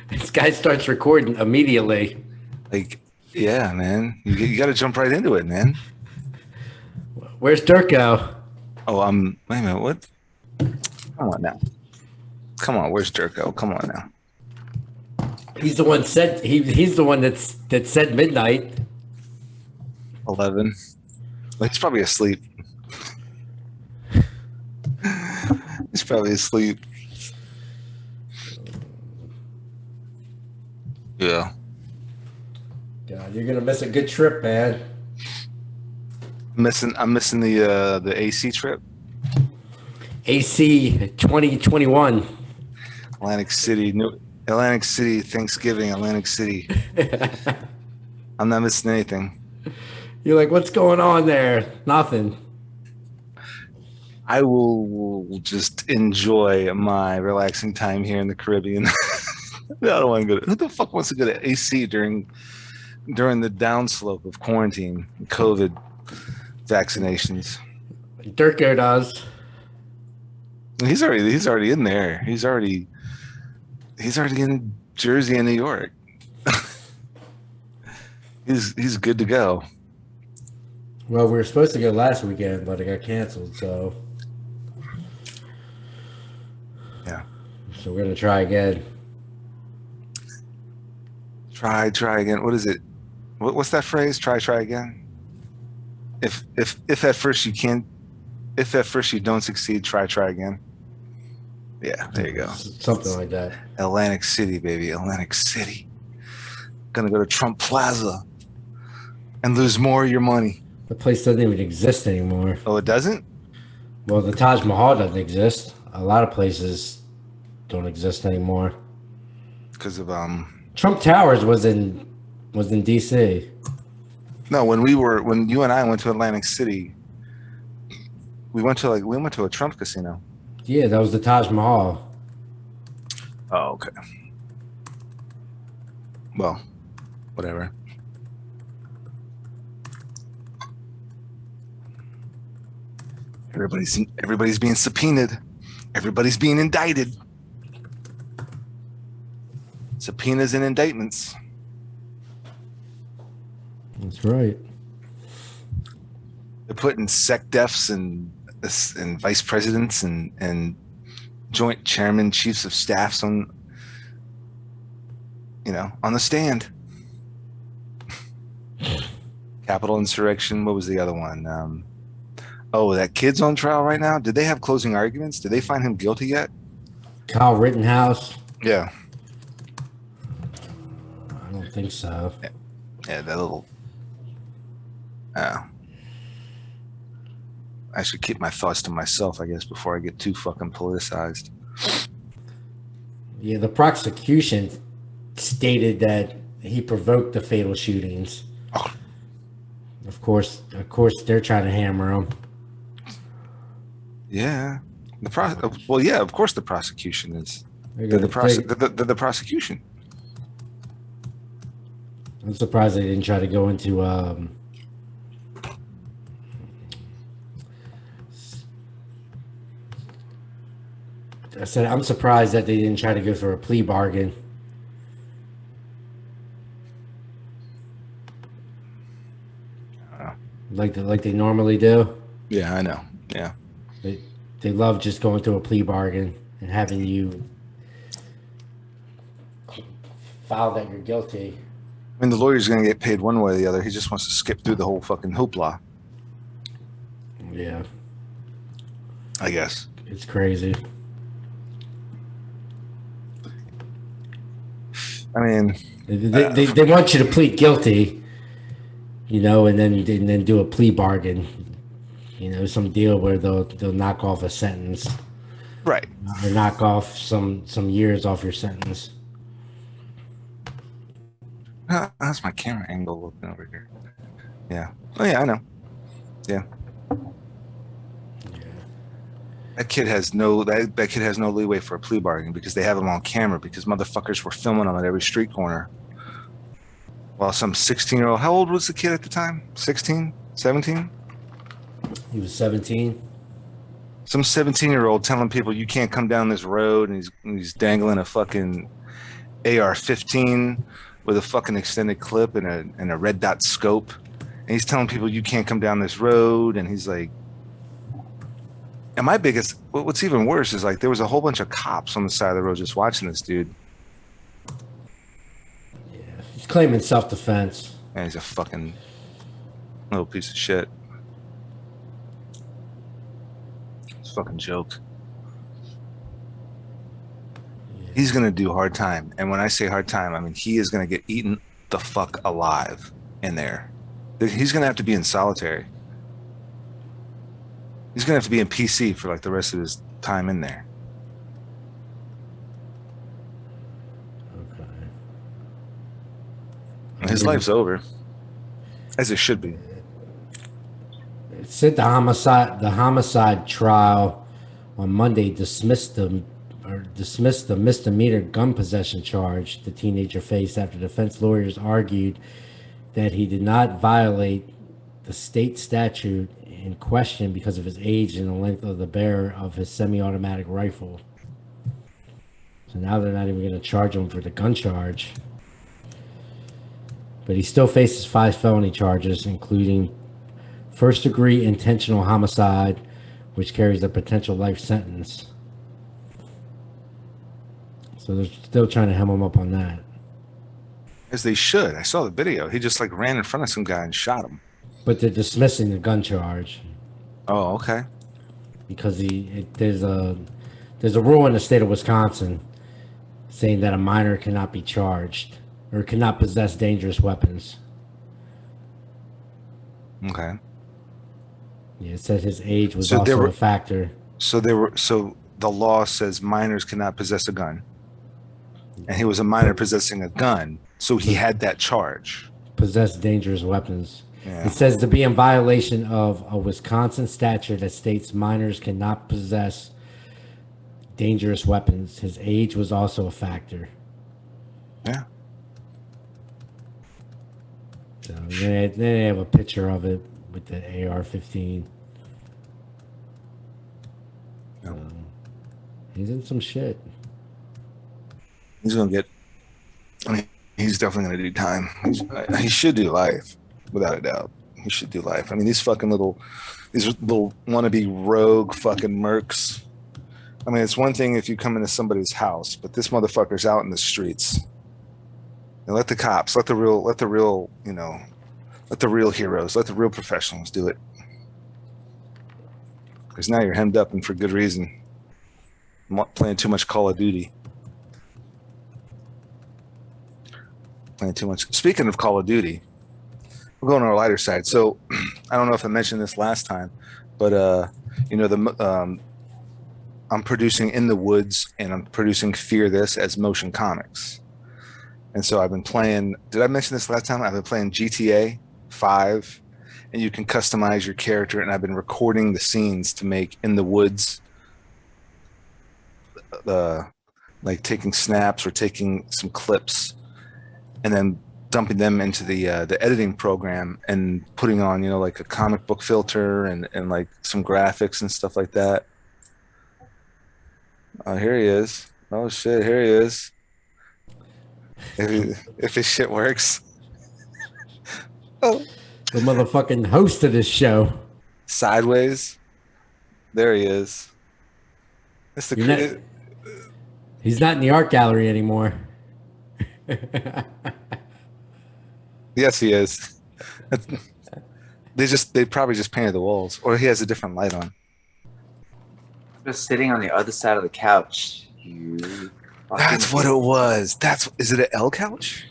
This guy starts recording immediately. Like, yeah, man, you got to jump right into it, man. Where's Dirko? Oh, wait a minute, what? Come on now. Come on, where's Dirko? Come on now. He's the one said he's the one that said midnight. 11. Well, he's probably asleep. He's probably asleep. Yeah. God, you're gonna miss a good trip, man. I'm missing the AC trip. AC 2021. Atlantic City, Thanksgiving, Atlantic City. I'm not missing anything. You're like, what's going on there? Nothing. I will just enjoy my relaxing time here in the Caribbean. I don't want to go. Who the fuck wants to go to AC during the downslope of quarantine, COVID vaccinations? Dirko does. He's already in there. He's already in Jersey and New York. he's good to go. Well, we were supposed to go last weekend, but it got canceled. So Yeah. So we're gonna try again. Try again. What is it? What's that phrase? Try again. If at first you can't, if at first you don't succeed, try again. Yeah, there you go. Something like that. Atlantic City, baby. Atlantic City. Gonna go to Trump Plaza and lose more of your money. The place doesn't even exist anymore. Oh, it doesn't? Well, the Taj Mahal doesn't exist. A lot of places don't exist anymore. Because of Trump Towers was in DC. No, when you and I went to Atlantic City, we went to a Trump casino. Yeah, that was the Taj Mahal. Oh, okay. Well, whatever. Everybody's being subpoenaed. Everybody's being indicted. Subpoenas and indictments. That's right. They're putting SecDefs and vice presidents and joint chairman, chiefs of staffs on the stand. Capitol insurrection. What was the other one? That kid's on trial right now. Did they have closing arguments? Did they find him guilty yet? Kyle Rittenhouse. Yeah. I don't think so. Yeah, that little. I should keep my thoughts to myself, I guess, before I get too fucking politicized. Yeah, the prosecution stated that he provoked the fatal shootings. Oh. Of course, they're trying to hammer him. Yeah, of course the prosecution is. They're the prosecution. I'm surprised they didn't try to go into I said I'm surprised that they didn't try to go for a plea bargain. Like they normally do. Yeah, I know. Yeah. They love just going to a plea bargain and having you file that you're guilty. I mean, the lawyer's going to get paid one way or the other. He just wants to skip through the whole fucking hoopla. Yeah. I guess. It's crazy. I mean, they want you to plead guilty, and then do a plea bargain, some deal where they'll knock off a sentence, right? Or knock off some years off your sentence. That's my camera angle looking over here. Yeah. Oh yeah, I know. Yeah. That kid has no leeway for a plea bargain because they have him on camera because motherfuckers were filming him at every street corner. While some 16-year-old, how old was the kid at the time? 16, 17? He was 17. Some 17-year-old telling people you can't come down this road, and he's dangling a fucking AR-15 with a fucking extended clip and a red dot scope, and he's telling people you can't come down this road, and he's like, and my biggest, what's even worse is like there was a whole bunch of cops on the side of the road just watching this dude. Yeah, he's claiming self-defense. And he's a fucking little piece of shit. It's a fucking joke. Yeah. He's gonna do hard time, and when I say hard time, I mean he is gonna get eaten the fuck alive in there. He's gonna have to be in solitary. He's gonna have to be in PC for like the rest of his time in there. Okay. His life's over, as it should be. It said the homicide trial on Monday dismissed the misdemeanor gun possession charge the teenager faced after defense lawyers argued that he did not violate the state statute in question because of his age and the length of the barrel of his semi-automatic rifle. So now they're not even going to charge him for the gun charge. But he still faces 5 felony charges, including first-degree intentional homicide, which carries a potential life sentence. So they're still trying to hem him up on that. As they should. I saw the video. He just like ran in front of some guy and shot him. But they're dismissing the gun charge. Oh, okay. Because there's a rule in the state of Wisconsin saying that a minor cannot be charged or cannot possess dangerous weapons. Okay. Yeah, it said his age was also a factor. So the law says minors cannot possess a gun. And he was a minor possessing a gun, so he had that charge. Possess dangerous weapons. Yeah. It says to be in violation of a Wisconsin statute that states minors cannot possess dangerous weapons. His age was also a factor. Yeah. So they have a picture of it with the AR-15. Yep. He's in some shit. He's gonna get. I mean, he's definitely gonna do time. He should do life, without a doubt. He should do life. I mean, these little wannabe rogue fucking mercs. I mean, it's one thing if you come into somebody's house, but this motherfucker's out in the streets. And let the cops, let the real, you know, let the real heroes, let the real professionals do it. Because now you're hemmed up and for good reason. I'm playing too much Call of Duty. Playing too much. Speaking of Call of Duty, we're going on our lighter side. So I don't know if I mentioned this last time, but you know, I'm producing In the Woods and I'm producing Fear This as motion comics. And so I've been playing, did I mention this last time? I've been playing GTA 5 and you can customize your character, and I've been recording the scenes to make In the Woods, like taking snaps or taking some clips and then dumping them into the editing program and putting on, you know, like a comic book filter and like some graphics and stuff like that. Oh, here he is. Oh shit, here he is. If his shit works. Oh. The motherfucking host of this show. Sideways. There he is. That's the he's not in the art gallery anymore. Yes, he is. They probably just painted the walls, or he has a different light on. Just sitting on the other side of the couch. That's what it was. Is it an L couch?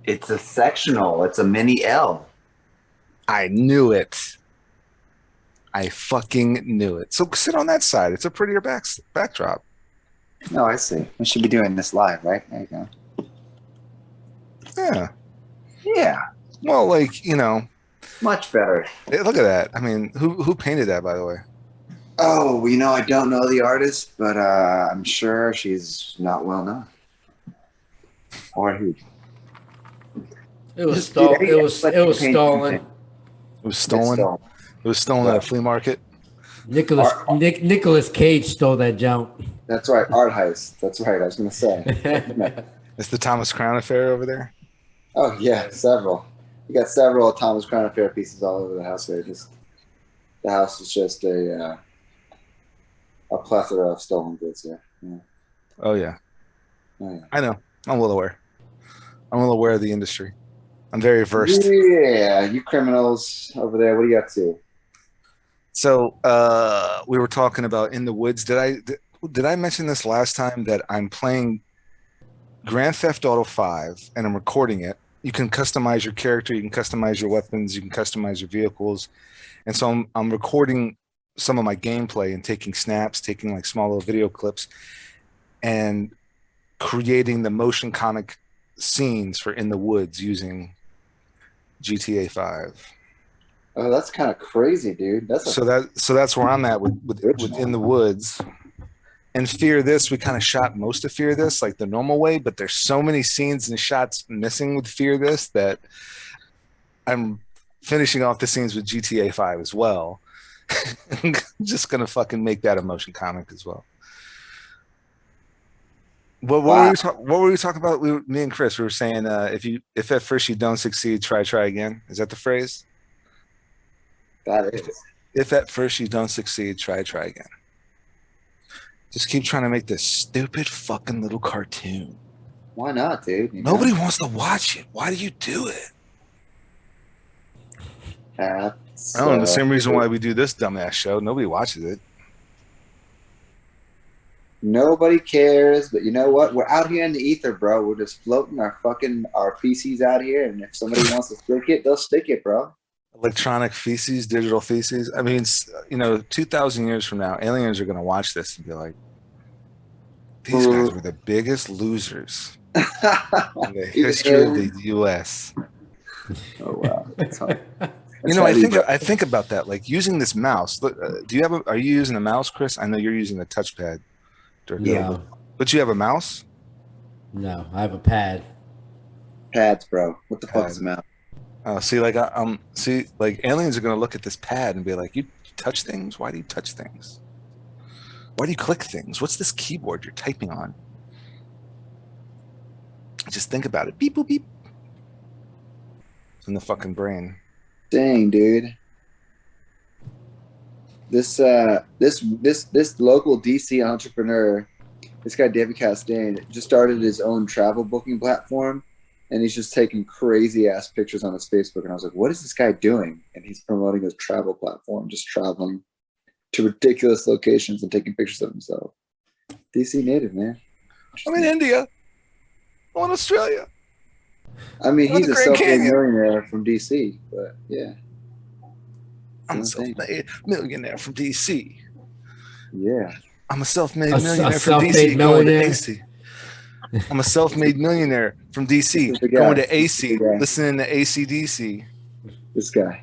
It's a sectional. It's a mini L. I knew it. I fucking knew it. So sit on that side. It's a prettier backdrop. No, I see. We should be doing this live, right? There you go. Yeah. Yeah. Well, like, you know. Much better. Look at that. I mean, who painted that, by the way? Oh, you know, I don't know the artist, but I'm sure she's not well known. Or who? It was stolen. It was stolen. It was stolen. It was stolen at a flea market. Nicholas Cage stole that junk. That's right, art heist. That's right. I was going to say. It's the Thomas Crown affair over there. Oh yeah, several. We got several Thomas Crown Affair pieces all over the house here. Just the house is just a plethora of stolen goods here. Yeah. Oh yeah, Oh, yeah. I know. I'm well aware. I'm well aware of the industry. I'm very versed. Yeah, you criminals over there, what are you up to? So we were talking about In the Woods. Did I mention this last time that I'm playing Grand Theft Auto 5 and I'm recording it? You can customize your character, you can customize your weapons, you can customize your vehicles. And so I'm recording some of my gameplay and taking snaps, taking like small little video clips and creating the motion comic scenes for In the Woods using GTA 5. Oh, that's kind of crazy, dude. So that's where I'm at with In the Woods. And Fear This, we kind of shot most of Fear This like the normal way, but there's so many scenes and shots missing with Fear This that I'm finishing off the scenes with GTA 5 as well. I'm just gonna fucking make that a motion comic as well. What were we talking about? Me and Chris, we were saying if at first you don't succeed, try again. Is that the phrase? That is. If at first you don't succeed, try again. Just keep trying to make this stupid fucking little cartoon. Why not, dude? Nobody wants to watch it. Why do you do it? I don't know. The same reason why we do this dumbass show. Nobody watches it. Nobody cares, but you know what? We're out here in the ether, bro. We're just floating our feces out here, and if somebody wants to stick it, they'll stick it, bro. Electronic feces, digital feces. I mean, 2,000 years from now, aliens are going to watch this and be like, these guys were the biggest losers in the history of the U.S. Oh wow! I think about that, like using this mouse. Are you using a mouse, Chris? I know you're using a touchpad. Yeah. But you have a mouse? No, I have a pad. Pads, bro. What the fuck is a mouse? See, like aliens are gonna look at this pad and be like, "You touch things? Why do you touch things? Why do you click things? What's this keyboard you're typing on?" Just think about it. Beep boop beep. In the fucking brain. Dang, dude. This local DC entrepreneur, this guy David Castaigne, just started his own travel booking platform. And he's just taking crazy ass pictures on his Facebook. And I was like, what is this guy doing? And he's promoting his travel platform, just traveling to ridiculous locations and taking pictures of himself. DC native, man. I'm in India. I'm in Australia. I mean, he's a self-made millionaire from DC, but yeah. I'm a self-made millionaire from DC. Yeah. I'm a self-made millionaire from DC going to AC. I'm a self-made millionaire from DC, going to AC, listening to AC/DC. This guy.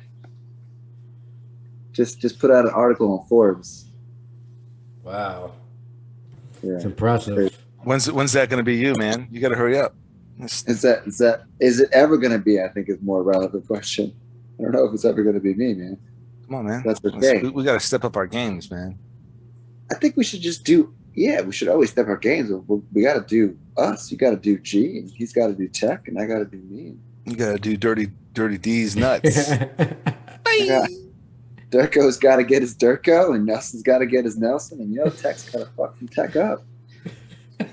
Just put out an article on Forbes. Wow. Yeah. It's impressive. When's that going to be you, man? You got to hurry up. Is it ever going to be? I think is more relevant question. I don't know if it's ever going to be me, man. Come on, man. That's okay. We got to step up our games, man. I think we should just do. Yeah, we should always step our games. We got to do us. You got to do G, and he's got to do tech, and I got to do me. You got to do dirty D's nuts. Dirko's got to get his Dirko, and Nelson's got to get his Nelson, and Tech's got to fucking tech up. Am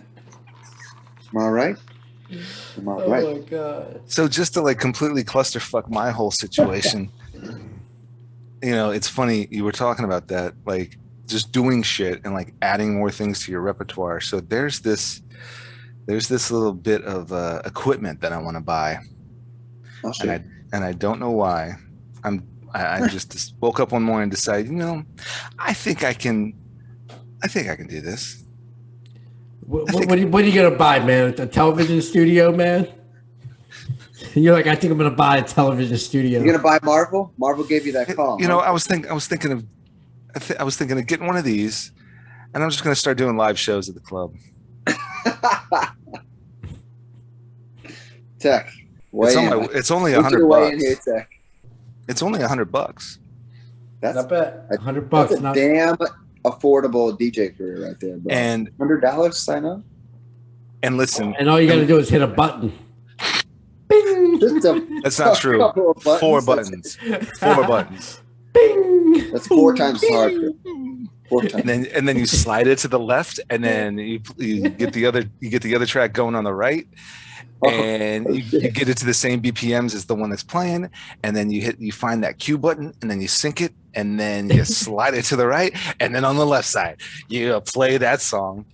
I right? Am I right? Oh my god! So just to like completely clusterfuck my whole situation, it's funny you were talking about that, like just doing shit and like adding more things to your repertoire. So there's this little bit of equipment that I want to buy, and I don't know why. I just woke up one morning and decided, I think I can do this. What are you gonna buy, man? A television studio, man? You're like, I think I'm gonna buy a television studio. You're gonna buy Marvel? Marvel gave you that call. I was thinking of getting one of these, and I'm just gonna start doing live shows at the club. Tech. It's only $100. Tech. It's only $100. That's not bad. $100. That's a damn affordable DJ career right there, bro. And $100 sign up. and listen. And all you got to do is hit a button. Bing! Just a That's not true. couple of buttons. 4 buttons. 4 buttons. Bing! That's 4 times as hard. 4 times. And then you slide it to the left, and then you get the other track going on the right, and you get it to the same BPMs as the one that's playing, and then you find that cue button, and then you sync it, and then you slide it to the right, and then on the left side you play that song,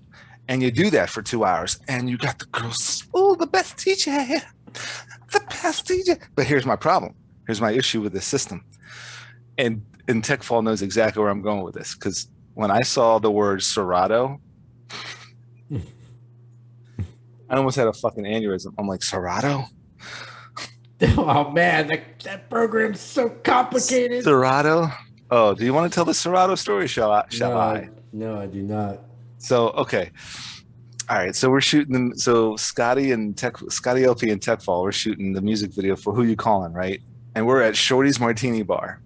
and you do that for 2 hours, and you got the girls. Oh, the best DJ, the best DJ. But here's my problem. Here's my issue with this system, and TechFall knows exactly where I'm going with this, because when I saw the word Serato, I almost had a fucking aneurysm. I'm like, Serato? Oh man, that program's so complicated. Serato? Oh, do you want to tell the Serato story? Shall I? No, I do not. So, okay. All right. So we're shooting them. So Scotty LP and TechFall, we're shooting the music video for Who You Calling, right? And we're at Shorty's Martini Bar.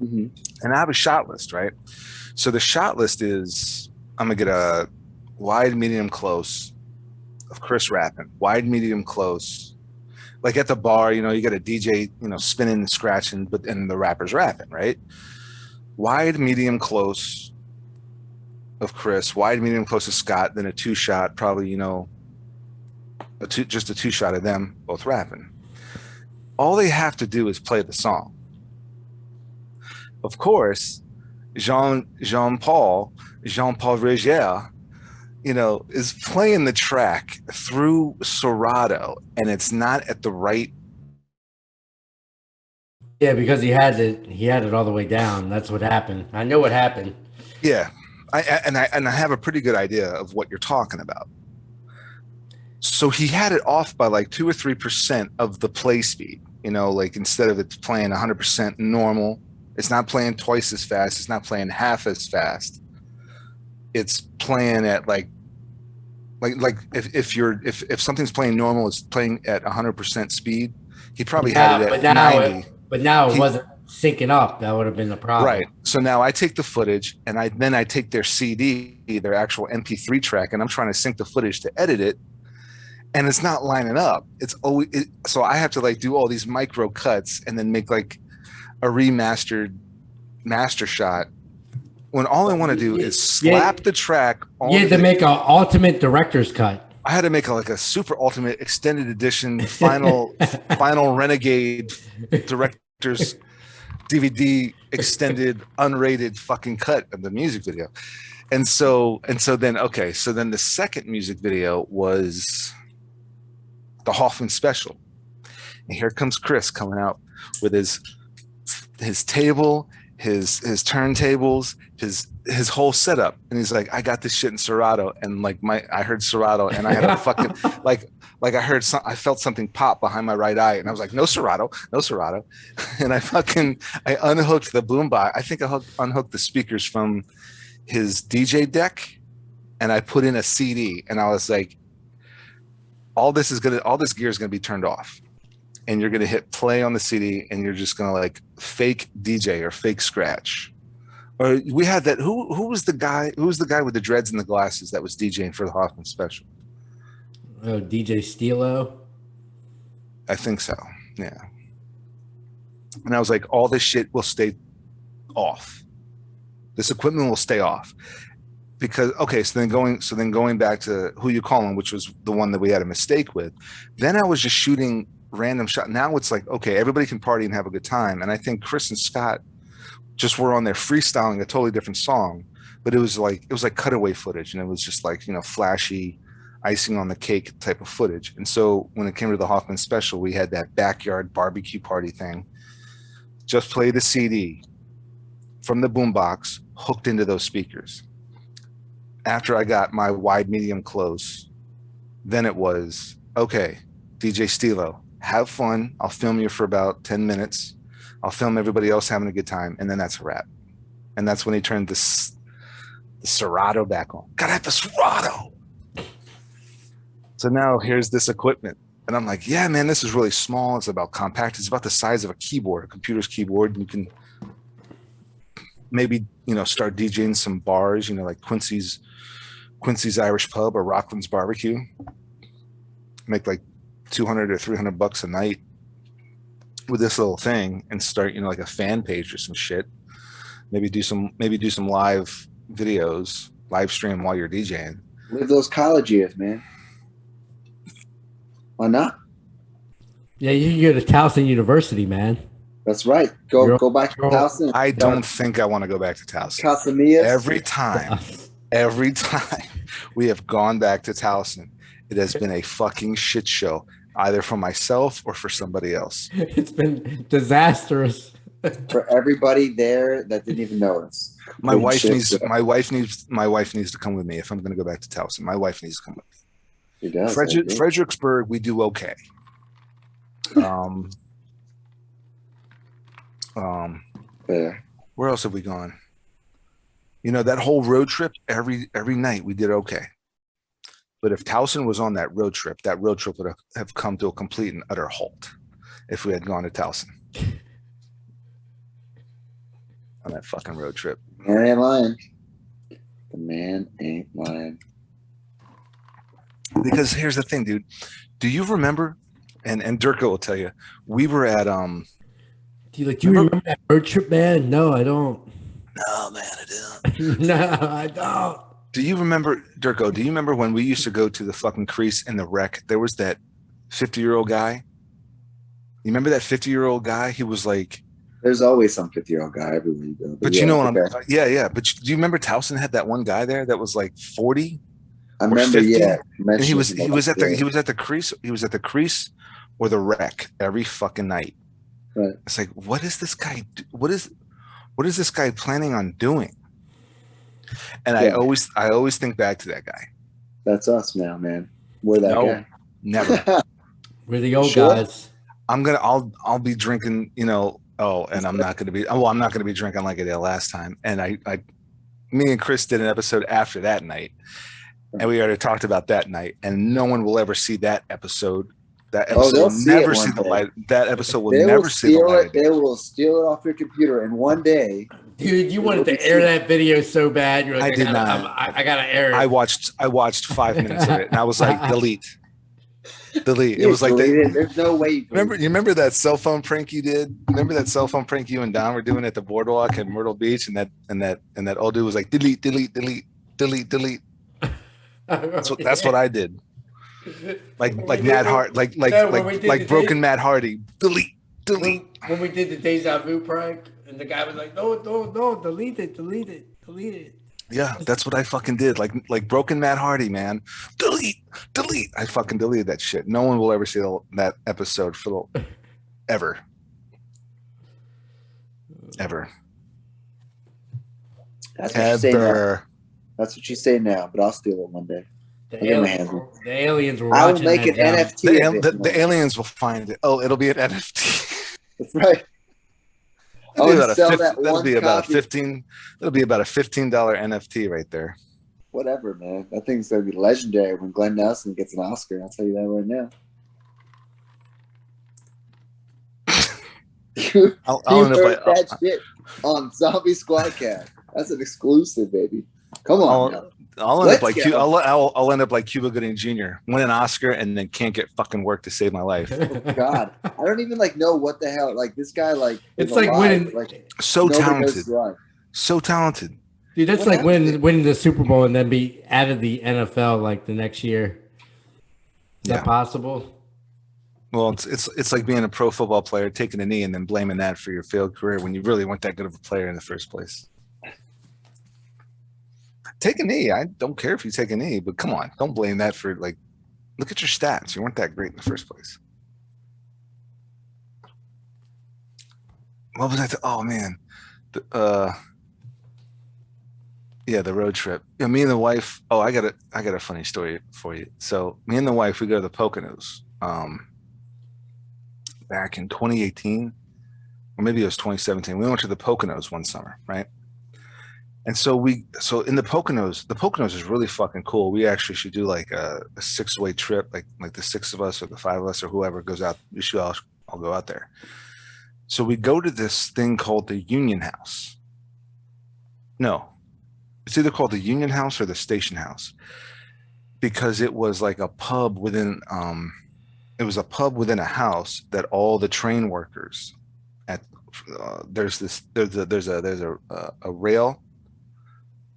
Mm-hmm. And I have a shot list, right? So the shot list is, I'm going to get a wide, medium, close of Chris rapping. Wide, medium, close. Like at the bar, you got a DJ, spinning and scratching, and the rapper's rapping, right? Wide, medium, close of Chris. Wide, medium, close of Scott. Then a 2-shot, probably, just a 2-shot of them both rapping. All they have to do is play the song. Of course, Jean-Paul Rigier, is playing the track through Serato, and it's not at the right. Yeah, because he had it all the way down. That's what happened. I know what happened. Yeah, I have a pretty good idea of what you're talking about. So he had it off by like 2 or 3% of the play speed. Like instead of it playing 100% normal, it's not playing twice as fast. It's not playing half as fast. It's playing at like if something's playing normal, it's playing at 100% speed. He probably had it at 90. But now it wasn't syncing up. That would have been the problem. Right. So now I take the footage and I take their CD, their actual MP3 track, and I'm trying to sync the footage to edit it, and it's not lining up. So I have to like do all these micro cuts and then make like a remastered master shot, when all I want to do is slap the track on. You had to make an ultimate director's cut. I had to make a super ultimate extended edition final renegade director's DVD extended unrated fucking cut of the music video. And so then the second music video was the Hoffman special. And here comes Chris coming out with his table, his turntables, his whole setup, and he's like, I got this shit in Serato, and like I heard Serato, and I had a fucking like I felt something pop behind my right eye, and I was like, no Serato, and I unhooked the boombox. I think I unhooked the speakers from his DJ deck, and I put in a CD, and I was like, all this gear is gonna be turned off. And you're gonna hit play on the CD, and you're just gonna like fake DJ or fake scratch. Or we had that. Who was the guy? Who was the guy with the dreads and the glasses that was DJing for the Hoffman special? Oh, DJ Stilo. I think so. Yeah. And I was like, all this shit will stay off. This equipment will stay off. Because so then going back to Who You Calling, which was the one that we had a mistake with. Then I was just shooting random shot. Now it's like, okay, everybody can party and have a good time. And I think Chris and Scott just were on there freestyling a totally different song, but it was like cutaway footage, and it was just like, flashy icing on the cake type of footage. And so when it came to the Hoffman special, we had that backyard barbecue party thing. Just play the CD from the boombox hooked into those speakers. After I got my wide, medium, close, then it was, okay, DJ Stilo, have fun. I'll film you for about 10 minutes. I'll film everybody else having a good time. And then that's a wrap. And that's when he turned the Serato back on. Gotta have the Serato. So now here's this equipment. And I'm like, yeah, man, this is really small. It's about compact. It's about the size of a keyboard, a computer's keyboard. And you can maybe, start DJing some bars, like Quincy's Irish Pub or Rockland's Barbecue. make like 200 or 300 bucks a night with this little thing and start, you know, like a fan page or some shit. Maybe do some live videos, live stream while you're DJing. Live those college years, man. Why not? Yeah, you can go to Towson University, man. That's right. Go back to Towson. I don't think I want to go back to Towson. Casamillas. Every time we have gone back to Towson, it has been a fucking shit show, either for myself or for somebody else. It's been disastrous for everybody there that didn't even know us. My wife needs to come with me if I'm going to go back to Towson. My wife needs to come with me. She does. Fredericksburg, we do okay. Where else have we gone? You know, that whole road trip, every night we did okay. But if Towson was on that road trip would have come to a complete and utter halt if we had gone to Towson on that fucking road trip. Man ain't lying. The man ain't lying. Because here's the thing, dude. Do you remember? And Dirko will tell you, we were at Do you remember that road trip, man? No, I don't. No, man, I don't. No, I don't. Do you remember, Dirko? Do you remember when we used to go to the fucking crease in the wreck? There was that 50-year-old guy. You remember that 50-year-old guy? He was like. There's always some 50-year-old guy everywhere you go. But yeah, you know what I'm. Yeah. But do you remember Towson had that one guy there that was like 40? I remember. 50? Yeah. And he was at the crease. He was at the crease or the wreck every fucking night. Right. It's like, what is this guy? What is this guy planning on doing? And I always think back to that guy. That's us now, man. We're that guy. Never. We're the old guys. I'll be drinking, you know. And I'm not going to be. Oh, I'm not going to be drinking like I did last time. And me and Chris did an episode after that night, and we already talked about that night. And no one will ever see that episode. That episode will never see the light. That episode will never see the light. They will steal it off your computer, and one day, dude, you wanted to air that video so bad. You're like, I did not. I gotta air it. I watched 5 minutes of it, and I was like, delete. It was like there's no way. You remember that cell phone prank you did? Remember that cell phone prank you and Don were doing at the boardwalk in Myrtle Beach, and that old dude was like, delete. That's what I did. Like Matt Hart, like broken Matt Hardy. Delete. When we did the Deja Vu prank, and the guy was like, no, delete it. Yeah, that's what I fucking did. Like broken Matt Hardy, man. Delete. I fucking deleted that shit. No one will ever see that episode ever. That's what you say now. That's what you say now, but I'll steal it one day. The aliens were watching. I will make an NFT. The aliens will find it. Oh, it'll be an NFT. That's right. That'll be about a $15 NFT right there. Whatever, man. That thing's gonna be legendary when Glenn Nelson gets an Oscar. I'll tell you that right now. You heard that shit on Zombie SquadCAST. That's an exclusive, baby. Come on. I'll end up like Cuba Gooding Jr. Win an Oscar and then can't get fucking work to save my life. Oh, God, I don't even know what the hell. This guy it's like winning. So talented. Dude, that's like winning the Super Bowl and then be out of the NFL the next year. Is that possible? Well, it's like being a pro football player, taking a knee and then blaming that for your failed career when you really weren't that good of a player in the first place. Take a knee. I don't care if you take a knee, but come on, don't blame that for look at your stats. You weren't that great in the first place. What was I? Oh man, the road trip. Yeah, me and the wife. Oh, I got a funny story for you. So me and the wife, we go to the Poconos back in 2018, or maybe it was 2017. We went to the Poconos one summer, right? And so in the Poconos is really fucking cool. We actually should do a 6-way trip, like the 6 of us or the 5 of us or whoever goes out. We should all go out there. So we go to this thing called the Union House. No, it's either called the Union House or the Station House. because it was like a pub within it was a pub within a house that all the train workers at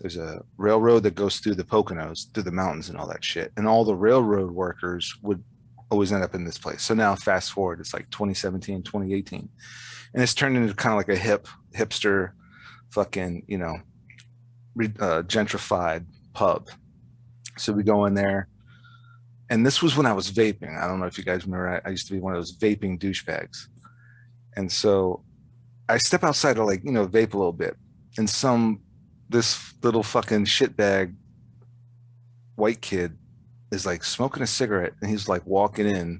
there's a railroad that goes through the Poconos, through the mountains and all that shit. And all the railroad workers would always end up in this place. So now fast forward, it's like 2017, 2018. And it's turned into kind of like a hipster fucking, gentrified pub. So we go in there. And this was when I was vaping. I don't know if you guys remember, I used to be one of those vaping douchebags. And so I step outside to vape a little bit. And this little fucking shitbag white kid is like smoking a cigarette, and he's like walking in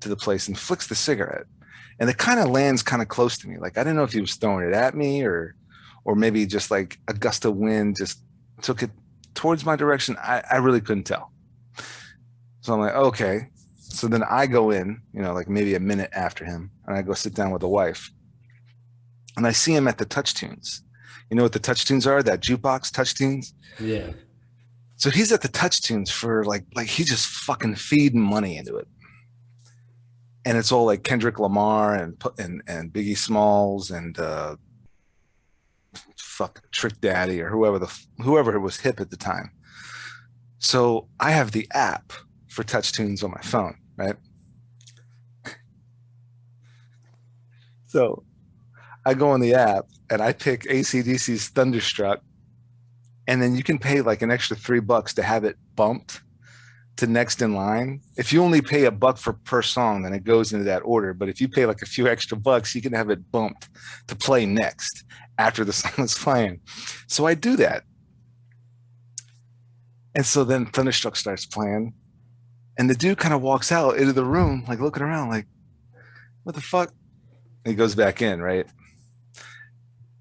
to the place and flicks the cigarette, and it kind of lands kind of close to me. Like, I didn't know if he was throwing it at me or maybe just like a gust of wind just took it towards my direction. I really couldn't tell. So I'm like, okay. So then I go in, like maybe a minute after him, and I go sit down with the wife, and I see him at the Touch Tunes. You know what the Touch Tunes are? That jukebox Touch Tunes? Yeah. So he's at the Touch Tunes for like he's just fucking feeding money into it. And it's all like Kendrick Lamar and Biggie Smalls and fuck Trick Daddy or whoever was hip at the time. So I have the app for Touch Tunes on my phone, right? So I go on the app and I pick AC/DC's Thunderstruck, and then you can pay like an extra $3 to have it bumped to next in line. If you only pay $1 per song, then it goes into that order. But if you pay like a few extra bucks, you can have it bumped to play next after the song is playing. So I do that. And so then Thunderstruck starts playing, and the dude kind of walks out into the room, like looking around, like, what the fuck? And he goes back in, right?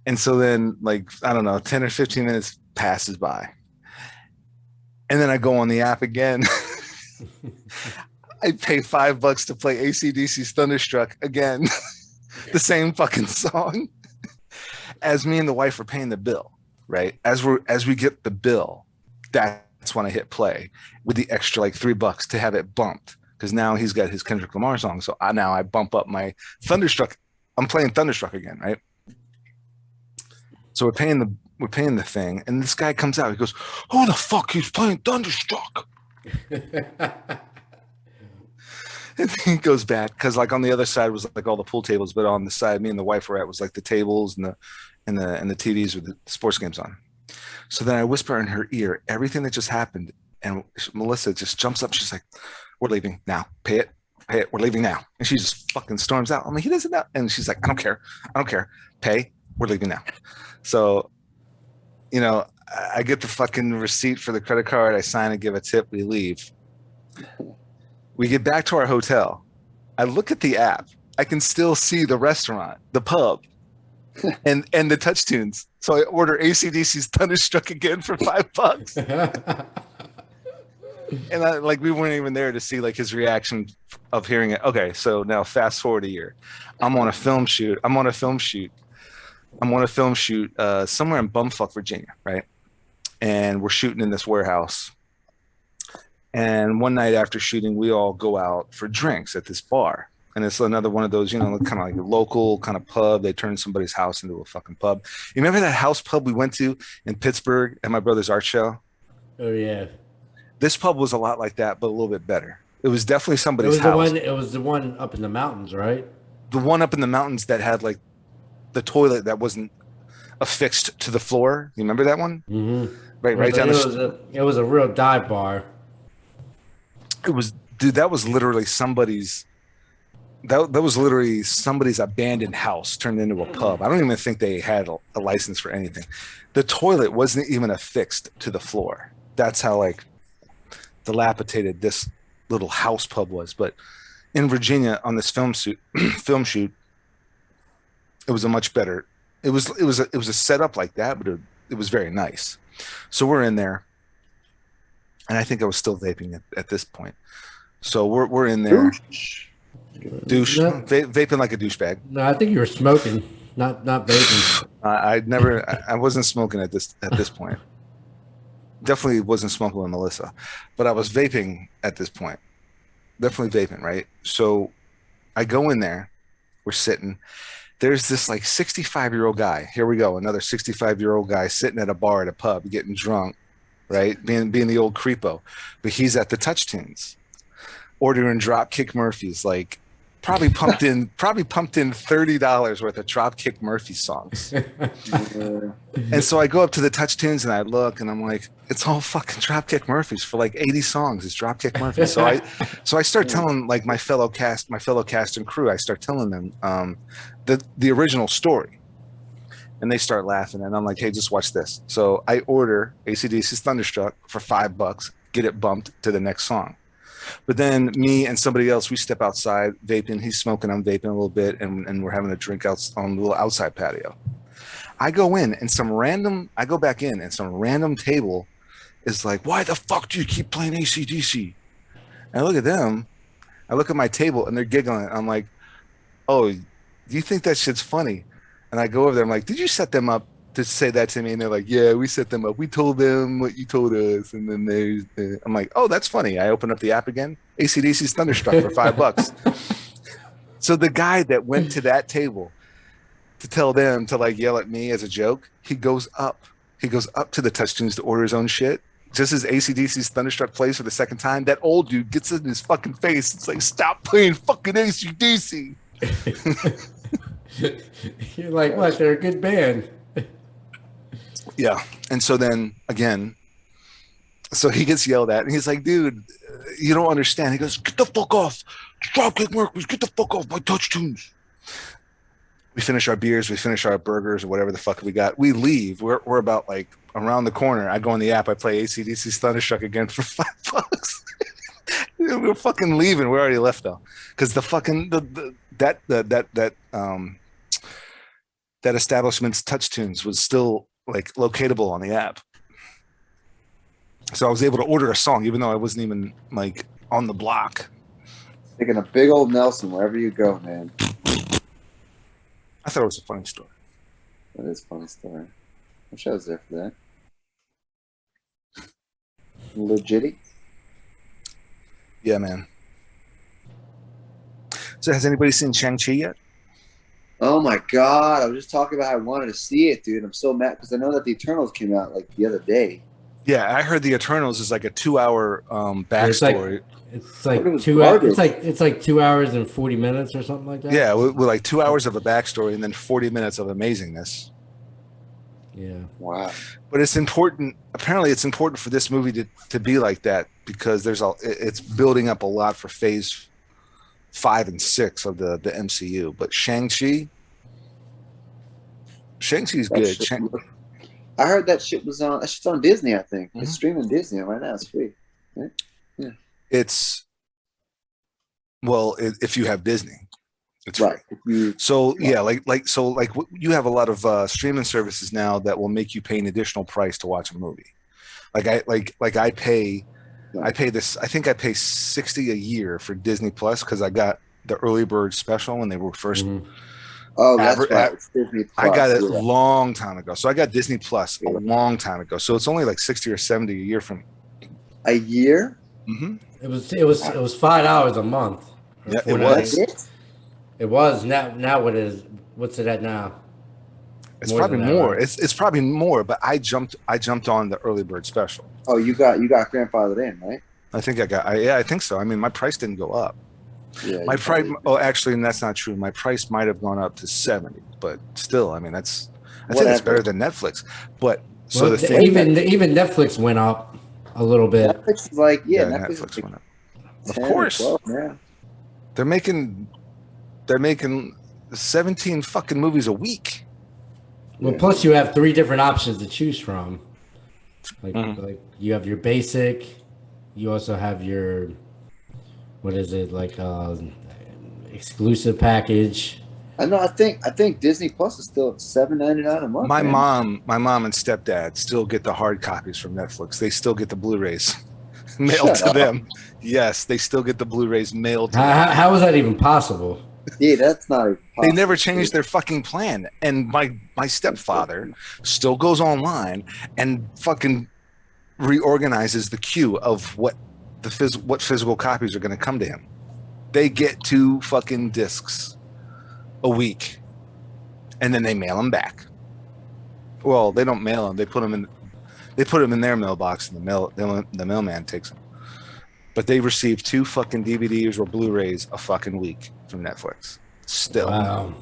And so then, like, I don't know, 10 or 15 minutes passes by. And then I go on the app again. I pay $5 to play AC/DC's Thunderstruck again. The same fucking song. As me and the wife are paying the bill, right? As we get the bill, that's when I hit play with the extra like $3 to have it bumped. Because now he's got his Kendrick Lamar song. So I bump up my Thunderstruck. I'm playing Thunderstruck again, right? So we're paying the thing, and this guy comes out. He goes, "Who the fuck is playing Thunderstruck?" And he goes back because like on the other side was like all the pool tables, but on the side me and the wife were at was like the tables and the TVs with the sports games on. So then I whisper in her ear everything that just happened, and Melissa just jumps up. She's like, "We're leaving now. Pay it. We're leaving now." And she just fucking storms out. I'm like, "He doesn't know." And she's like, I don't care. Pay. We're leaving now." So, I get the fucking receipt for the credit card. I sign and give a tip. We leave. We get back to our hotel. I look at the app. I can still see the restaurant, the pub, and the Touch Tunes. So I order AC/DC's Thunderstruck again for $5. And we weren't even there to see like his reaction of hearing it. Okay, so now fast forward a year. I'm on a film shoot somewhere in Bumfuck, Virginia, right? And we're shooting in this warehouse. And one night after shooting, we all go out for drinks at this bar. And it's another one of those, kind of like a local kind of pub. They turned somebody's house into a fucking pub. You remember that house pub we went to in Pittsburgh at my brother's art show? Oh, yeah. This pub was a lot like that, but a little bit better. It was definitely somebody's house. It was the one up in the mountains, right? The one up in the mountains that had like the toilet that wasn't affixed to the floor. You remember that one? Mm-hmm. Right down it was a real dive bar. It was, dude, that was literally somebody's abandoned house turned into a pub. I don't even think they had a license for anything. The toilet wasn't even affixed to the floor. That's how like dilapidated this little house pub was. But in Virginia on this film shoot, it was a much better. It was a setup like that, but it was very nice. So we're in there, and I think I was still vaping at this point. So we're in there, vaping like a douchebag. No, I think you were smoking, not vaping. I wasn't smoking at this point. definitely wasn't smoking with Melissa, but I was vaping at this point. Definitely vaping, right? So I go in there, we're sitting. There's this like 65-year-old guy. Here we go, another 65-year-old guy sitting at a bar at a pub getting drunk, right? Being the old creepo. But he's at the Touch Tunes ordering Dropkick Murphys, like probably pumped in $30 worth of Dropkick Murphy songs. And so I go up to the Touch Tunes and I look and I'm like, it's all fucking Dropkick Murphys for like 80 songs. It's Dropkick Murphys. So I start telling like my fellow cast and crew, I start telling them the original story. And they start laughing and I'm like, hey, just watch this. So I order AC/DC's Thunderstruck for $5, get it bumped to the next song. But then me and somebody else, we step outside vaping. He's smoking, I'm vaping a little bit, and we're having a drink out on the little outside patio. I go in and I go back in and some random table is like, why the fuck do you keep playing AC/DC? And I look at them, I look at my table and they're giggling. I'm like, oh, do you think that shit's funny? And I go over there, I'm like, did you set them up to say that to me? And they're like, yeah, we set them up. We told them what you told us. And then I'm like, oh, that's funny. I open up the app again. AC/DC's Thunderstruck for $5. So the guy that went to that table to tell them to like yell at me as a joke, he goes up to the Touch Tunes to order his own shit. Just as AC/DC's Thunderstruck plays for the second time, that old dude gets in his fucking face. It's like, stop playing fucking AC/DC. You're like, what? They're a good band. Yeah. And so then again, so he gets yelled at and he's like, dude, you don't understand. He goes, get the fuck off. Dropkick Murphys, get the fuck off my Touch Tunes. We finish our beers, we finish our burgers or whatever the fuck we got. We leave. We're about like around the corner. I go in the app, I play AC/DC's Thunderstruck again for $5. We're fucking leaving. We're already left though. Because the fucking that establishment's Touch Tunes was still like locatable on the app. So I was able to order a song even though I wasn't even like on the block. Taking a big old Nelson wherever you go, man. I thought it was a funny story. That is a funny story. I wish I was there for that. Legitty. Yeah, man. So has anybody seen Shang-Chi yet? Oh my god, I was just talking about how I wanted to see it, dude. I'm so mad because I know that the Eternals came out like the other day. Yeah, I heard the Eternals is like a 2-hour backstory. It's like 2 hours. It's like 2 hours and 40 minutes or something like that. Yeah, with like 2 hours of a backstory and then 40 minutes of amazingness. Yeah. Wow. But it's important. Apparently, it's important for this movie to be like that because it's building up a lot for Phase 5 and 6 of the MCU. But Shang-Chi's good. I heard that shit was on. That shit's on Disney. I think it's streaming Disney right now. It's free. Right? Yeah. It's if you have Disney, it's right. Free. So yeah, you have a lot of streaming services now that will make you pay an additional price to watch a movie. I pay this. I think I pay $60 a year for Disney Plus because I got the early bird special when they were first. Oh, that's right. Disney Plus, I got it a long time ago. So I got Disney Plus a long time ago. So it's only like 60 or 70 a year from a year. Mm-hmm. It was $5 a month. Yeah, it was. It was. Now what is? What's it at now? It's probably more. Right? It's probably more. But I jumped on the early bird special. Oh, you got grandfathered in, right? I think I think so. I mean, my price didn't go up. Yeah, my price. Oh, actually, that's not true. My price might have gone up to $70, but still, I mean, I think it's better than Netflix. But so even Netflix went up a little bit. Netflix is like Netflix went up. Of course, 12, yeah. They're making 17 fucking movies a week. Well, plus you have 3 different options to choose from. Like you have your basic, you also have your exclusive package. I know. I think Disney Plus is still $7.99 a month. My mom and stepdad still get the hard copies from Netflix. They still get the Blu-rays mailed to them. Yes, they still get the Blu-rays mailed to them. How is that even possible? Yeah, that's not even possible. They never changed their fucking plan. And my stepfather still goes online and fucking reorganizes the queue of what physical copies are going to come to him. They get 2 fucking discs a week, and then they mail them back. Well, they don't mail them; they put them in their mailbox, and the mailman takes them. But they receive 2 fucking DVDs or Blu-rays a fucking week from Netflix. Still, Wow.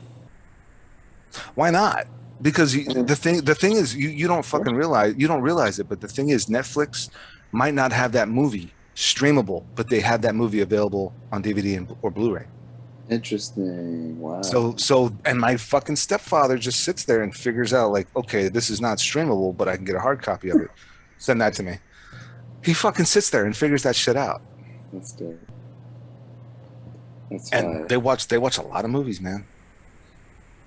Why not? Because the thing is, you don't fucking realize it, but the thing is, Netflix might not have that movie streamable, but they have that movie available on DVD or Blu-ray. Interesting. Wow. So and my fucking stepfather just sits there and figures out, like, okay, this is not streamable, but I can get a hard copy of it. Send that to me. He fucking sits there and figures that shit out. That's good. That's And fire. they watch a lot of movies, man.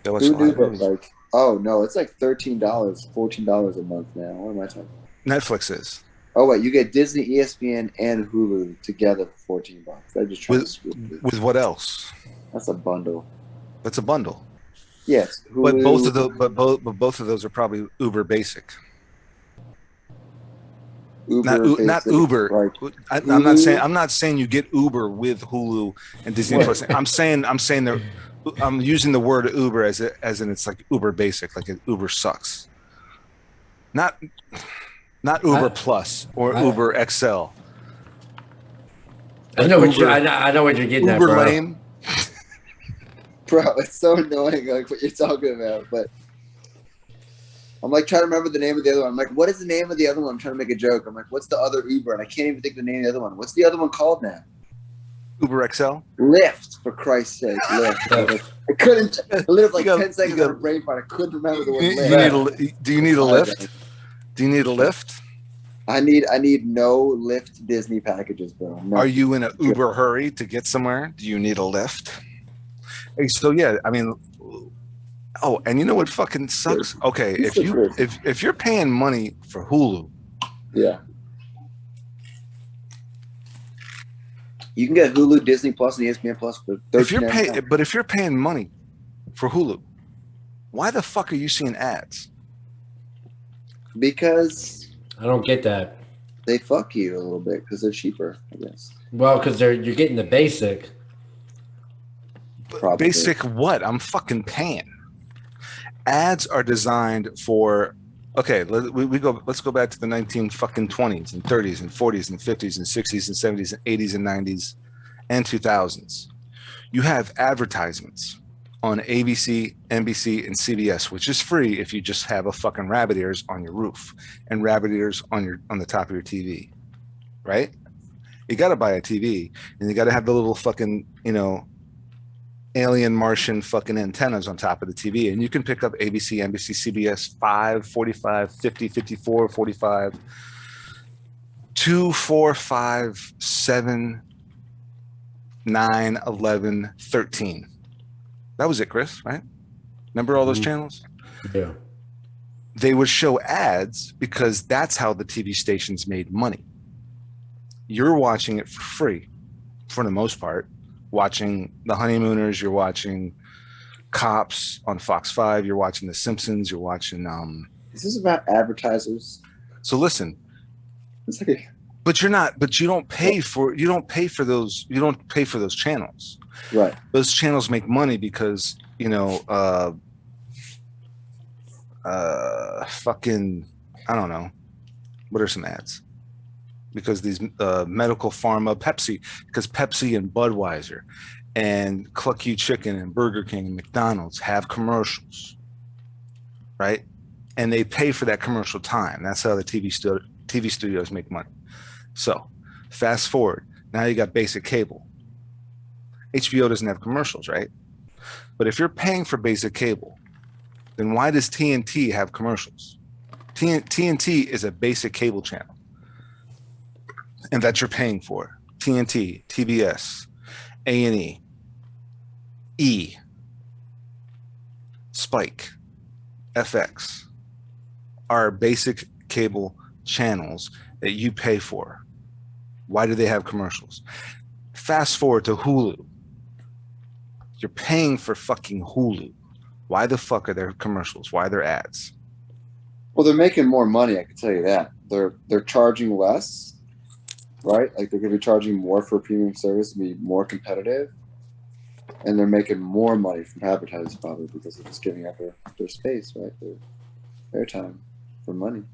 They watch Who a lot knew of that? movies. Like, oh no, it's like $13, $14 a month now. What am I talking? Netflix is. Oh wait, you get Disney, ESPN, and Hulu together for $14. I just tried to screw it. With what else? That's a bundle. That's a bundle. Yes, Hulu, But both of those are probably Uber basic. Uber, Not basic, Uber. Like I'm not saying you get Uber with Hulu and Disney Plus. I'm saying I'm using the word Uber as in it's like Uber basic, like Uber sucks. Not Uber Plus or Uber XL. I know what you're getting at, Uber bro. lame. bro, it's so annoying, like what you're talking about. But I'm like trying to remember the name of the other one. I'm like, what is the name of the other one? I'm trying to make a joke. I'm like, what's the other Uber? And I can't even think of the name of the other one. What's the other one called now? Uber XL. Lyft, for Christ's sake, Lyft. I couldn't. I lived like 10 seconds on a brain fart. I couldn't remember the word Lyft. Do you need a lift? Do you need a lift? I need no Lyft Disney packages, bro. No. Are you in an Uber hurry to get somewhere? Do you need a lift? Hey, so yeah, I mean, oh, and you know what fucking sucks? Okay, if you're paying money for Hulu, yeah, you can get Hulu, Disney Plus, and ESPN Plus for $13. But if you're paying money for Hulu, why the fuck are you seeing ads? Because I don't get that. they fuck you a little bit because they're cheaper, I guess. Well, because you're getting the basic. Probably. Basic what? I'm fucking paying. Ads are designed for. Okay, let's go back to the 1920s and 30s and 40s and 50s and 60s and 70s and 80s and 90s and 2000s. You have advertisements on ABC, NBC, and CBS, which is free if you just have a fucking rabbit ears on your roof and rabbit ears on the top of your TV, right? You got to buy a TV and you got to have the little fucking, alien Martian fucking antennas on top of the TV, and you can pick up ABC, NBC, CBS 5, 45, 50, 54, 45, 2, 4, 5, 7, 9, 11, 13. That was it, Chris, right? Remember all those channels? Yeah. They would show ads because that's how the TV stations made money. You're watching it for free, for the most part. Watching The Honeymooners, you're watching Cops on Fox 5, you're watching The Simpsons, you're watching Is this about advertisers? So listen, It's like but you don't pay for those channels. right. Those channels make money because, fucking, I don't know. What are some ads? Because these medical pharma, because Pepsi and Budweiser and Cluck You Chicken and Burger King and McDonald's have commercials, right? And they pay for that commercial time. That's how the TV studios make money. So fast forward, now you got basic cable. HBO doesn't have commercials, right? But if you're paying for basic cable, then why does TNT have commercials? TNT is a basic cable channel. And that you're paying for. TNT, TBS, A&E, E, Spike, FX are basic cable channels that you pay for. Why do they have commercials? Fast forward to Hulu. You're paying for fucking Hulu. Why the fuck are there commercials? Why are there ads? Well, they're making more money, I can tell you that. they're charging less, right? Like they're going to be charging more for a premium service to be more competitive, and they're making more money from advertisers probably because they're just giving up their space, right? Their time for money.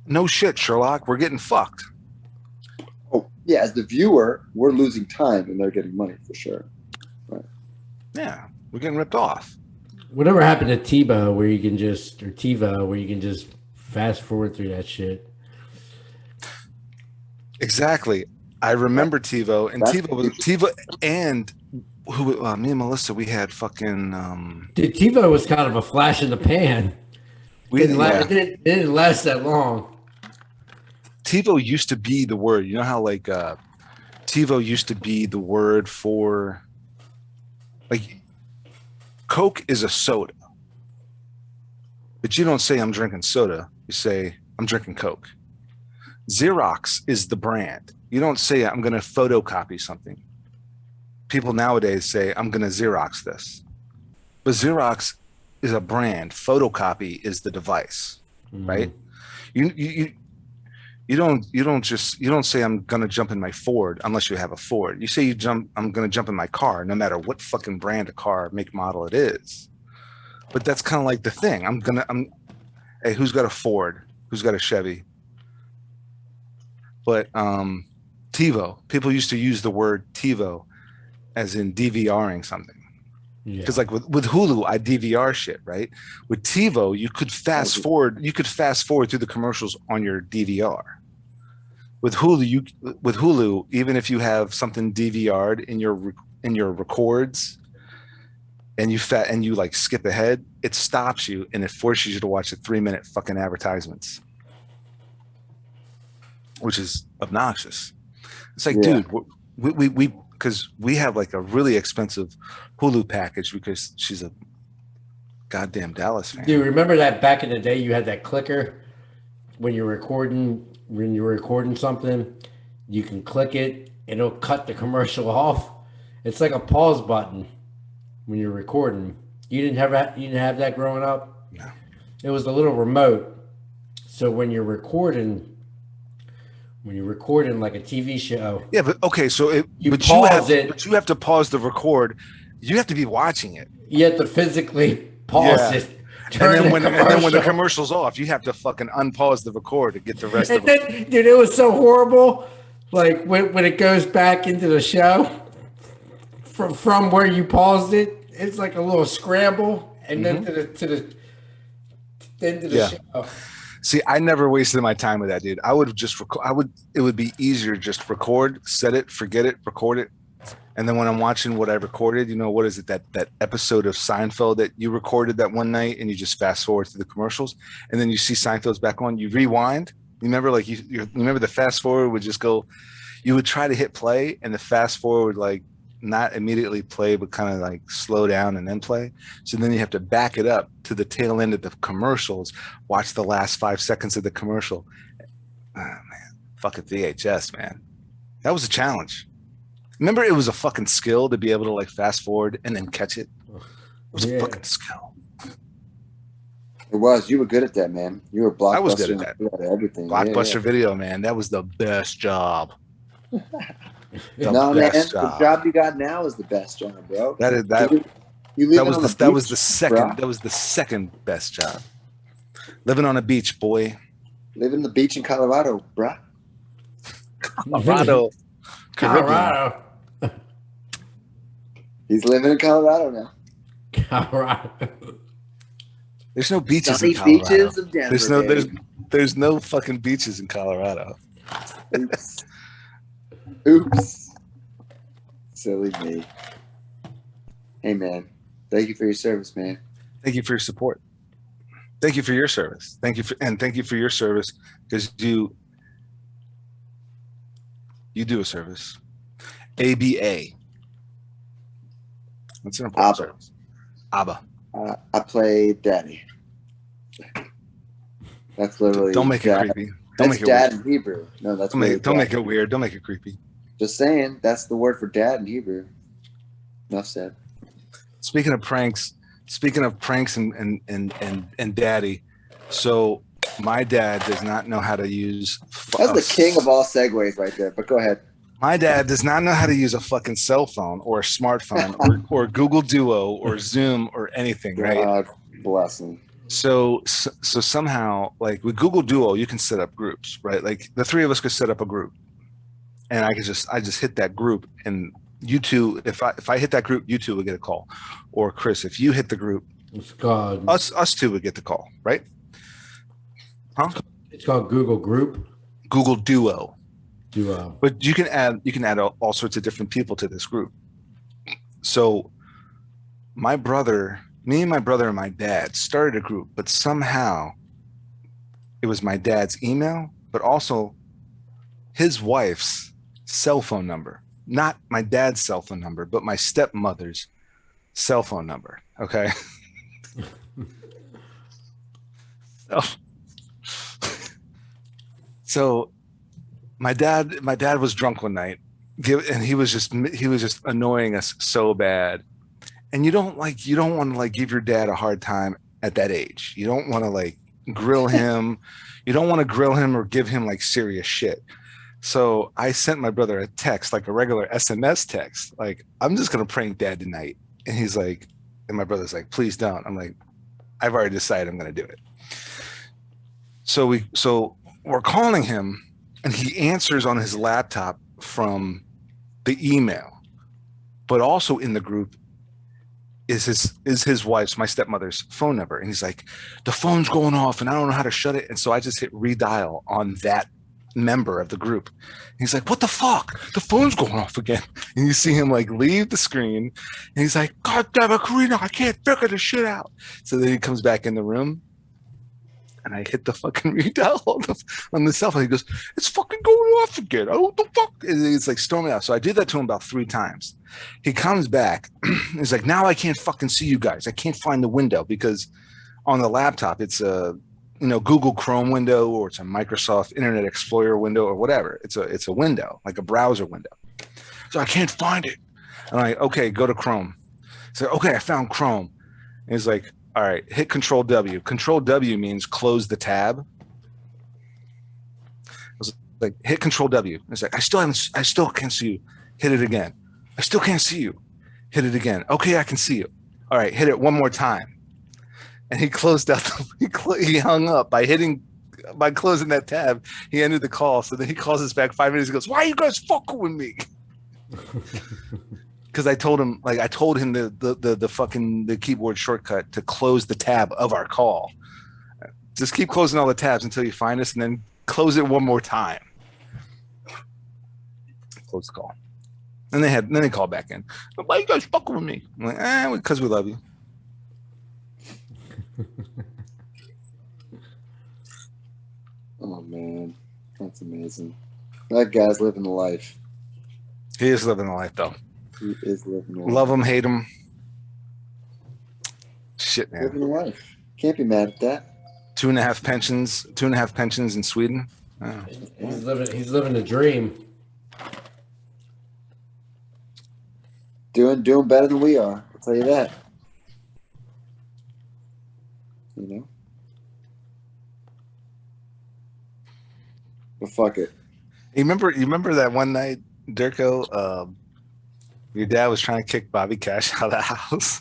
No shit, Sherlock. We're getting fucked. Oh yeah, as the viewer, we're losing time and they're getting money for sure. Right. Yeah, we're getting ripped off. Whatever happened to TiVo where you can just fast forward through that shit? Exactly. I remember TiVo, and TiVo and who me and Melissa, we had fucking Dude, TiVo was kind of a flash in the pan. It didn't last that long. TiVo used to be the word. You know how like TiVo used to be the word for like Coke is a soda. But you don't say I'm drinking soda. You say I'm drinking Coke. Xerox is the brand. You don't say I'm going to photocopy something. People nowadays say I'm going to Xerox this. But Xerox is a brand. Photocopy is the device, right? You don't say I'm going to jump in my Ford unless you have a Ford. You say I'm going to jump in my car no matter what fucking brand of car, make, model it is. But that's kind of like the thing. Hey, who's got a Ford? Who's got a Chevy? But TiVo, people used to use the word TiVo as in DVRing something. Because like with Hulu, I DVR shit, right? With TiVo, you could fast forward. You could fast forward through the commercials on your DVR. With Hulu, even if you have something DVR'd in your records, and you like skip ahead, it stops you and it forces you to watch the 3-minute fucking advertisements, which is obnoxious. It's like, dude, we because we have like a really expensive Hulu package because she's a goddamn Dallas fan. Dude, remember that back in the day you had that clicker when you're recording something, you can click it and it'll cut the commercial off. It's like a pause button when you're recording. You didn't have that growing up? No. It was a little remote. So when you're recording like a TV show. Yeah, but okay, so you have to pause the record. You have to be watching it. You have to physically pause it. And then when the commercial's off, you have to fucking unpause the record to get the rest of it. Dude, it was so horrible. Like when it goes back into the show from where you paused it, it's like a little scramble, and then to the end of the show. See, I never wasted my time with that, dude. I would just it would be easier just record, set it, forget it, record it. And then when I'm watching what I recorded, what is it, that episode of Seinfeld that you recorded that one night and you just fast forward to the commercials and then you see Seinfeld's back on, you rewind. You remember like you remember the fast forward would just go, you would try to hit play and the fast forward would like not immediately play, but kind of like slow down and then play. So then you have to back it up to the tail end of the commercials, watch the last 5 seconds of the commercial. Oh, man, fucking VHS, man. That was a challenge. Remember, it was a fucking skill to be able to like fast forward and then catch it. It was a fucking skill. It was. You were good at that, man. You were Blockbuster. I was good at that. Everything. Blockbuster Video, man. That was the best job. The job you got now is the best job, bro. That was the second best job. Living on a beach, boy. Living the beach in Colorado, bruh. Colorado. He's living in Colorado now. Colorado. There's no beaches in Colorado. Beaches of Denver, there's no fucking beaches in Colorado. Oops. Silly me. Hey, man. Thank you for your service, man. Thank you for your support. Thank you for your service. Thank you for your service because you do a service. ABA. That's an important service. ABBA. I play Daddy. That's literally. Don't make it creepy. That's dad in Hebrew. No, that's don't make it weird. Don't make it creepy. Just saying, that's the word for dad in Hebrew. Enough said. Speaking of pranks and daddy, So my dad does not know how to use. That's the king of all segues right there. But go ahead. My dad does not know how to use a fucking cell phone or a smartphone or Google Duo or Zoom or anything, right? God bless him. So somehow, like with Google Duo, you can set up groups, right? Like the three of us could set up a group, and I just hit that group, and you two, if I hit that group, you two would get a call, or Chris, if you hit the group, It's called us two would get the call, right? Huh? It's called Google Group Google Duo. Duo. But you can add all sorts of different people to this group. So me and my brother and my dad started a group, but somehow it was my dad's email, but also his wife's cell phone number, not my dad's cell phone number, but my stepmother's cell phone number. Okay. So my dad was drunk one night, and he was just annoying us so bad. And you don't want to like give your dad a hard time at that age. You don't want to like grill him. You don't want to grill him or give him like serious shit. So I sent my brother a text, like a regular SMS text, like, I'm just gonna prank dad tonight. And he's like, and my brother's like, please don't. I'm like, I've already decided I'm gonna do it. So we're calling him, and he answers on his laptop from the email, but also in the group is his wife's, my stepmother's phone number. And he's like, the phone's going off and I don't know how to shut it. And so I just hit redial on that member of the group. He's like, what the fuck? The phone's going off again. And you see him like leave the screen, and he's like, God damn it, Karina, I can't figure this shit out. So then he comes back in the room, and I hit the fucking redial on the cell phone. He goes, it's fucking going off again. Oh, what the fuck? It's like storming out. So I did that to him about 3 times. He comes back. He's like, now I can't fucking see you guys. I can't find the window, because on the laptop, it's a Google Chrome window, or it's a Microsoft Internet Explorer window, or whatever. It's a window, like a browser window. So I can't find it. I'm like, okay, go to Chrome. So okay, I found Chrome. And he's like, all right, hit Control W. Control W means close the tab. I was like, hit Control W. It's like, I still can't see you. Hit it again. I still can't see you. Hit it again. Okay, I can see you. All right, hit it one more time. And he closed out. He hung up by closing that tab. He ended the call. So then he calls us back 5 minutes. He goes, "Why are you guys fucking with me?" Because I told him the keyboard shortcut to close the tab of our call. Just keep closing all the tabs until you find us, and then close it one more time. Close the call. And then they called back in. Why are you guys fucking with me? I'm like, because we love you. Oh man, that's amazing. That guy's living the life. He is living the life, though. He is living the life. Love him, hate him. Shit, man. Living the life. Can't be mad at that. 2.5 pensions in Sweden. Oh. He's living the dream. Doing better than we are. I'll tell you that. You know? But fuck it. You remember that one night, Dirko, your dad was trying to kick Bobby Cash out of the house?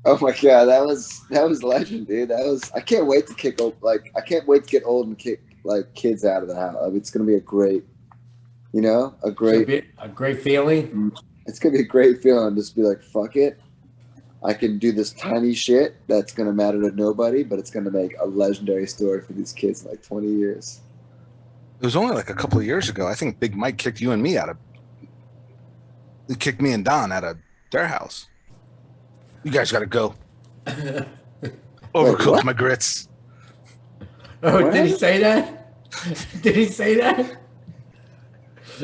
Oh my god, that was legend, dude. I can't wait to get old and kick like kids out of the house. It's gonna be a great feeling. It's gonna be a great feeling. Just be like, fuck it. I can do this tiny shit that's gonna matter to nobody, but it's gonna make a legendary story for these kids in like 20 years. It was only like a couple of years ago. I think Big Mike kicked you and me out of. He kicked me and Don out of their house. You guys got to go. Overcooked my grits. Oh, What? did he say that? Did he say that?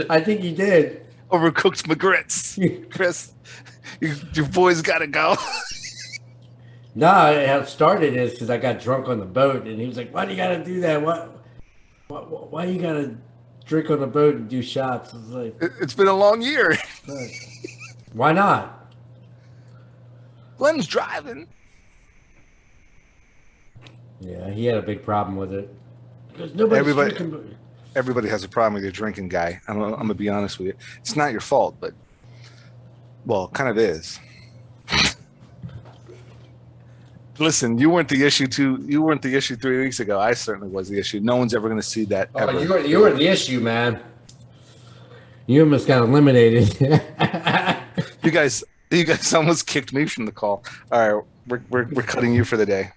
I think he did. Overcooked my grits. Chris, your boys got to go. No, how it started is because I got drunk on the boat, and he was like, "Why do you got to do that? Why you got to drink on the boat and do shots?" I was like, It's been a long year. "Why not?" Glenn's driving. Yeah, he had a big problem with it. Because nobody's Everybody, drinking. everybody has a problem with your drinking, guy. I'm gonna be honest with you. It's not your fault, but well, it kind of is. Listen, you weren't the issue You weren't the issue 3 weeks ago. I certainly was the issue. No one's ever going to see that Oh, ever. you were the issue, man. You almost got eliminated. You guys almost kicked me from the call. All right, we're cutting you for the day.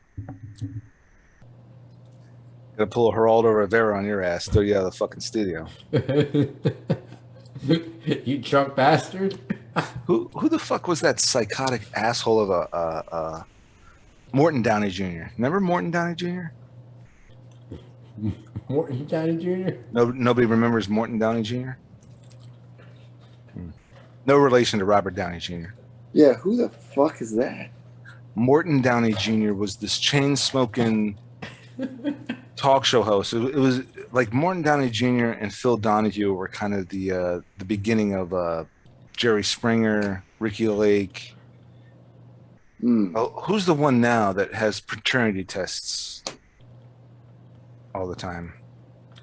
Gonna pull a Geraldo Rivera on your ass, throw you out of the fucking studio. You drunk bastard. Who the fuck was that psychotic asshole of a Morton Downey Jr.? Remember Morton Downey Jr.? Morton Downey Jr.? No, nobody remembers Morton Downey Jr.? No relation to Robert Downey Jr. Yeah, who the fuck is that? Morton Downey Jr. was this chain-smoking talk show host. It was like Morton Downey Jr. and Phil Donahue were kind of the beginning of Jerry Springer, Ricky Lake. Oh, who's the one now that has paternity tests all the time?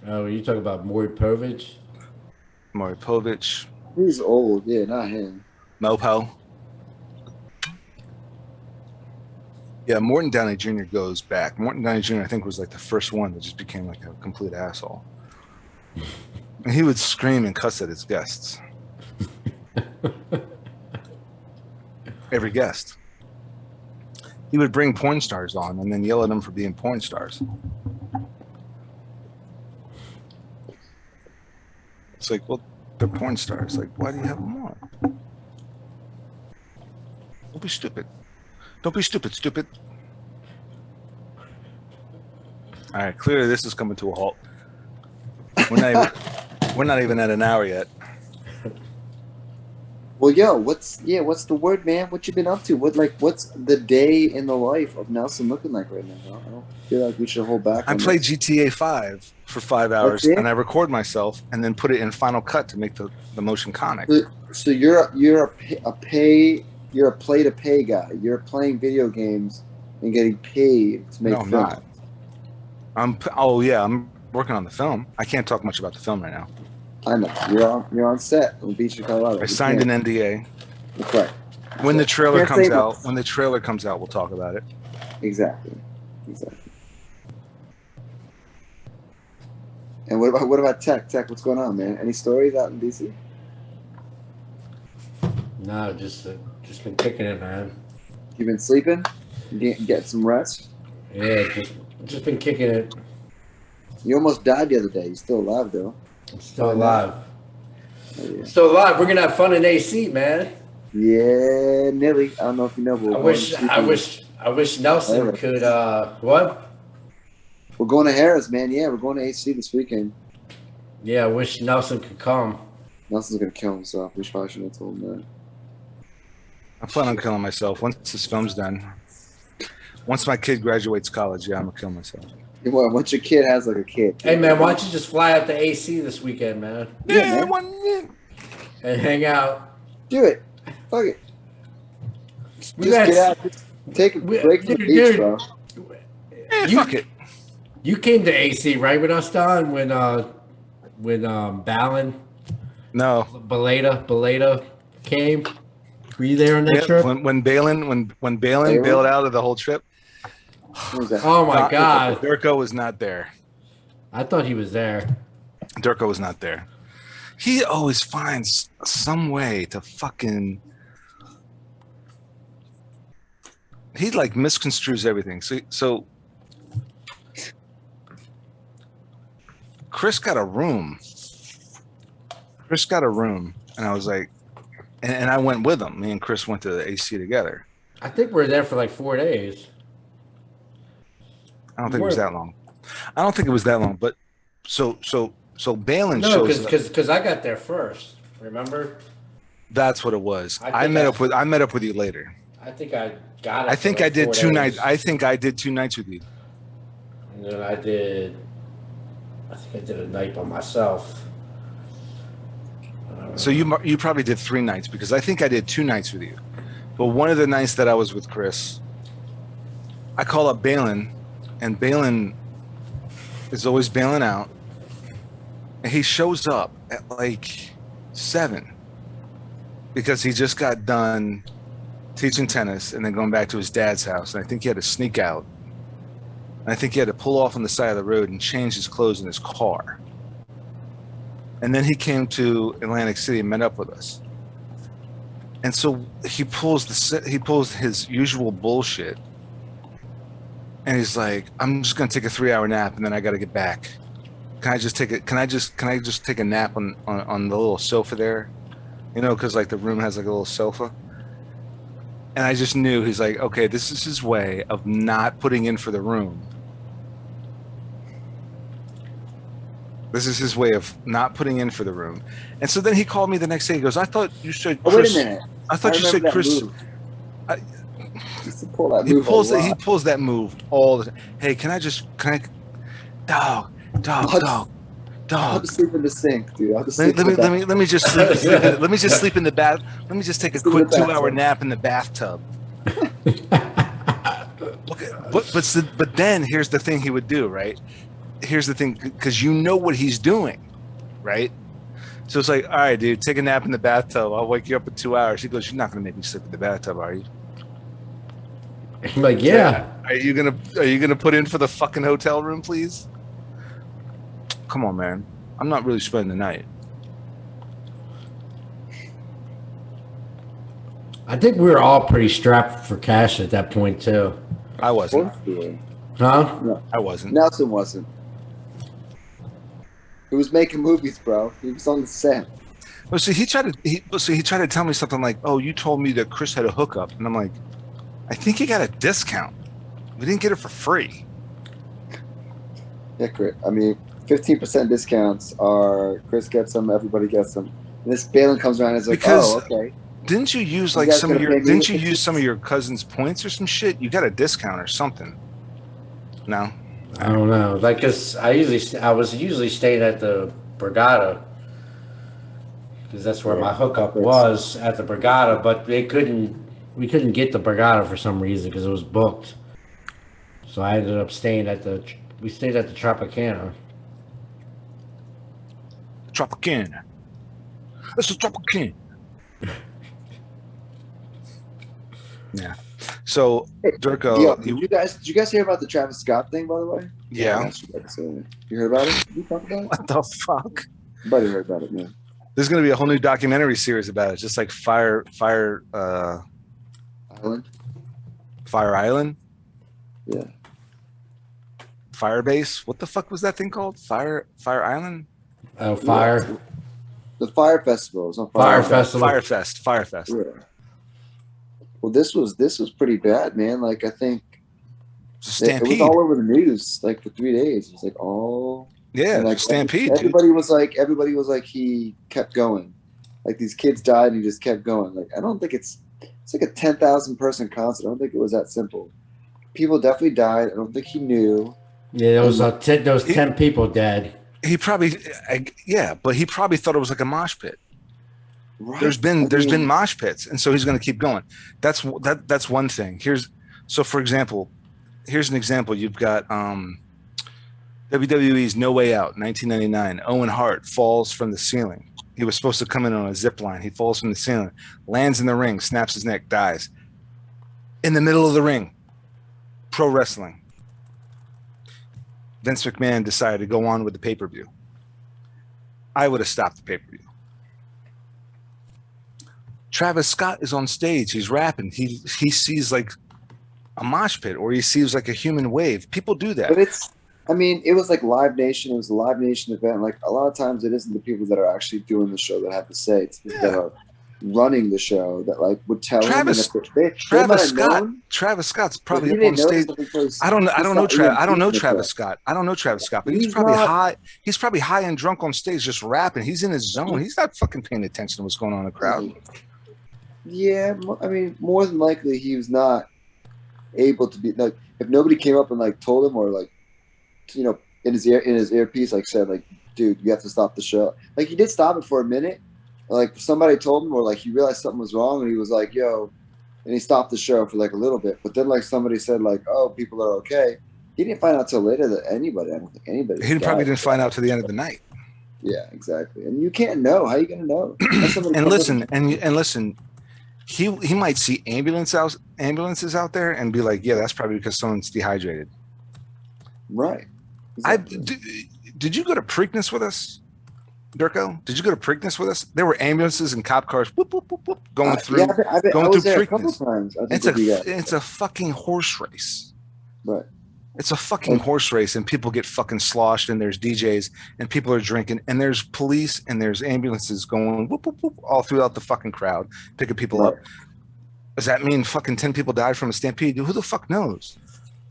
Oh, you talk about Maury Povich? Maury Povich. He's old. Yeah, not him. Mopo. Yeah, Morton Downey Jr. goes back. Morton Downey Jr. I think was like the first one that just became like a complete asshole. And he would scream and cuss at his guests. Every guest. He would bring porn stars on and then yell at them for being porn stars. It's like, well, they're porn stars. Like, why do you have them on? Don't be stupid. Don't be stupid, stupid. All right, clearly this is coming to a halt. We're not even at an hour yet. Well, yo, what's the word, man? What you been up to? What's the day in the life of Nelson looking like right now? I don't feel like we should hold back. I played GTA 5 for 5 hours, and I record myself and then put it in Final Cut to make the motion comic. So you're a play to pay guy. You're playing video games and getting paid to make No, I'm films. not. I'm working on the film. I can't talk much about the film right now. I know. You're on set in Beach, Colorado. I signed an NDA. Okay. When the trailer Can't say comes out, we'll talk about it. Exactly. And what about Tech? Tech, what's going on, man? Any stories out in DC? No, just been kicking it, man. You been sleeping? Get some rest? Yeah, just been kicking it. You almost died the other day. You're still alive, though. I'm still alive. Oh, yeah. Still alive. We're gonna have fun in AC, man. Yeah, Nilly. I don't know if you know, but I wish Nelson could. What? We're going to Harris, man. Yeah, we're going to AC this weekend. Yeah, I wish Nelson could come. Nelson's gonna kill himself. We probably shouldn't have told him that. I plan on killing myself once this film's done. Once my kid graduates college, yeah, I'm gonna kill myself. Well, once your kid has like a kid. Hey, man, why don't you just fly out to AC this weekend, man? Yeah, And hang out. Do it. Fuck it. Just get out. Take a break from the beach, bro. Fuck it. You came to AC, right, with us, Don? When Ballin? No. Beleda came. Were you there on that trip? When Balin bailed out of the whole trip. Oh my God. Dirko was not there. I thought he was there. Dirko was not there. He always finds some way to fucking. He like misconstrues everything. So Chris got a room. And I was like, and I went with him. Me and Chris went to the AC together. I think we were there for like 4 days. I don't think it was that long. But so Balin shows up. because I got there first. Remember? That's what it was. I met up with you later. I think I got it. I think I did 2 nights. I think I did 2 nights with you. And then I think I did a night by myself. So you probably did 3 nights because I think I did 2 nights with you. But one of the nights that I was with Chris, I call up Balin and Balin is always bailing out. And he shows up at like 7 because he just got done teaching tennis and then going back to his dad's house. And I think he had to sneak out. And I think he had to pull off on the side of the road and change his clothes in his car. And then he came to Atlantic City and met up with us. And so he pulls his usual bullshit. And he's like, I'm just gonna take a 3-hour nap and then I gotta get back. Can I just take a nap on the little sofa there? You know, because like the room has like a little sofa. And I just knew he's like, okay, this is his way of not putting in for the room. This is his way of not putting in for the room. And so then he called me the next day. He goes, I thought you said Chris. Oh, wait a minute. I thought you said Chris. He used to pull that move He pulls that move all the time. Hey, dog. I'll just sleep in the sink, dude. Let me just sleep. Let me just sleep in the bath. Let me just take a quick 2-hour nap in the bathtub. But then here's the thing he would do, right? Here's the thing, because you know what he's doing, right? So it's like, all right, dude, take a nap in the bathtub. I'll wake you up in 2 hours. He goes, you're not gonna make me sleep in the bathtub, are you? I'm like, yeah. Are you gonna put in for the fucking hotel room, please? Come on, man. I'm not really spending the night. I think we were all pretty strapped for cash at that point too. I wasn't. Huh? No, I wasn't. Nelson wasn't. He was making movies, bro. He was on the set. Well, see, he tried to tell me something like, "Oh, you told me that Chris had a hookup," and I'm like, "I think he got a discount. We didn't get it for free." Yeah, Chris. I mean, 15% discounts are Chris gets them, everybody gets them. And this Balin comes around and is like, Because- "Oh, okay." Didn't you use You like guys some of gonna your? pay me Didn't you the use some of your cousin's points or some shit? You got a discount or something. No. I don't know. Like, cause I was usually staying at the Brigada, because that's where my hookup was, at the Brigada. But we couldn't get the Brigada for some reason because it was booked. So I ended up staying we stayed at the Tropicana. Tropicana. It's a Tropicana. Yeah. So Dirko, Yo, did you guys hear about the Travis Scott thing, by the way? Yeah. You heard about it? Did you talk about it? What the fuck? Everybody heard about it, man. There's gonna be a whole new documentary series about it, just like Fire Island. Yeah. Firebase. What the fuck was that thing called? Fire Island? Oh, fire. Yeah. The Fire Festival. It was on Fire Festival. Firefest. Yeah. Well, this was pretty bad, man. Like, I think it was all over the news, like, for 3 days. It was like, oh, yeah, like, stampede. Everybody was like, he kept going. Like, these kids died and he just kept going. Like, I don't think it's like a 10,000 person concert. I don't think it was that simple. People definitely died. I don't think he knew. Yeah, there was 10 people dead. He probably, but he probably thought it was like a mosh pit. Right. There's been mosh pits, and so he's going to keep going. That's one thing. For example, here's an example. You've got WWE's No Way Out, 1999. Owen Hart falls from the ceiling. He was supposed to come in on a zip line. He falls from the ceiling, lands in the ring, snaps his neck, dies. In the middle of the ring, pro wrestling. Vince McMahon decided to go on with the pay-per-view. I would have stopped the pay-per-view. Travis Scott is on stage. He's rapping. He sees like a mosh pit, or he sees like a human wave. People do that. But it was like Live Nation. It was a Live Nation event. Like, a lot of times it isn't the people that are actually doing the show that have to say. It's the people that are running the show that like would tell Travis Scott's probably up on stage. I don't know Travis Scott. I don't know Travis Scott, but he's probably high. He's probably high and drunk on stage just rapping. He's in his zone. He's not fucking paying attention to what's going on in the crowd. Yeah, I mean, more than likely he was not able to be like, if nobody came up and like told him, or like, you know, in his earpiece, like said like, dude, you have to stop the show. Like, he did stop it for a minute. Like, somebody told him, or like he realized something was wrong, and he was like, yo, and he stopped the show for like a little bit. But then like somebody said like, oh, people are okay. He didn't find out till later that anybody. I don't think anybody. He probably died. didn't find out to the end of the night. Yeah, exactly. And you can't know. How are you gonna know? And listen, he might see ambulances out there and be like, yeah, that's probably because someone's dehydrated. Right. Exactly. Did you go to Preakness with us, Dirko? Did you go to Preakness with us? There were ambulances and cop cars whoop, whoop, whoop, whoop, going through. Yeah, I was there a couple Preakness. times. I think It's a fucking horse race. Right. It's a fucking horse race, and people get fucking sloshed, and there's DJs, and people are drinking, and there's police, and there's ambulances going whoop, whoop, whoop, all throughout the fucking crowd, picking people up. Does that mean fucking 10 people died from a stampede? Who the fuck knows?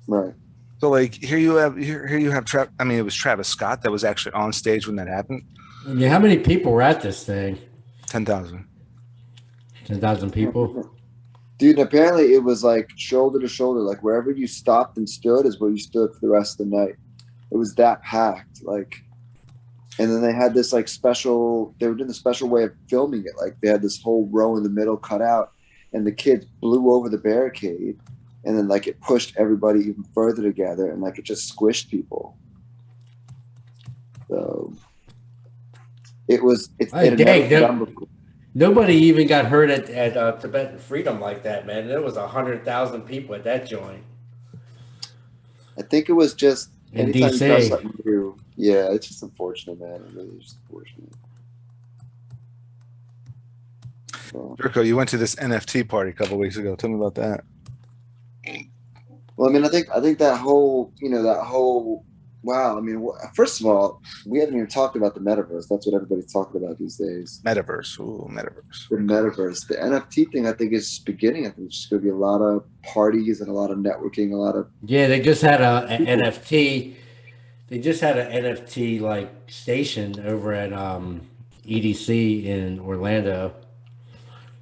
Right. So like here you have it was Travis Scott that was actually on stage when that happened. I mean, how many people were at this thing? 10,000. 10,000 people. Dude, apparently it was like shoulder to shoulder. Like wherever you stopped and stood is where you stood for the rest of the night. It was that packed. Like, and then they had this like special. They were doing the special way of filming it. Like they had this whole row in the middle cut out, and the kids blew over the barricade, and then like it pushed everybody even further together, and like it just squished people. So it was. Nobody even got hurt at Tibetan Freedom like that, man. There was 100,000 people at that joint. I think it was just in anytime DC. you try something new. Yeah, it's just unfortunate, man. It really is unfortunate. So. Dirko, you went to this NFT party a couple of weeks ago. Tell me about that. Well, I mean, I think that whole, wow. I mean, first of all, we haven't even talked about the metaverse. That's what everybody's talking about these days. Metaverse. Ooh, metaverse. The metaverse. The NFT thing, I think, is beginning. I think it's just going to be a lot of parties and a lot of networking, a lot of. Yeah, they just had an NFT. They just had an NFT like station over at EDC in Orlando.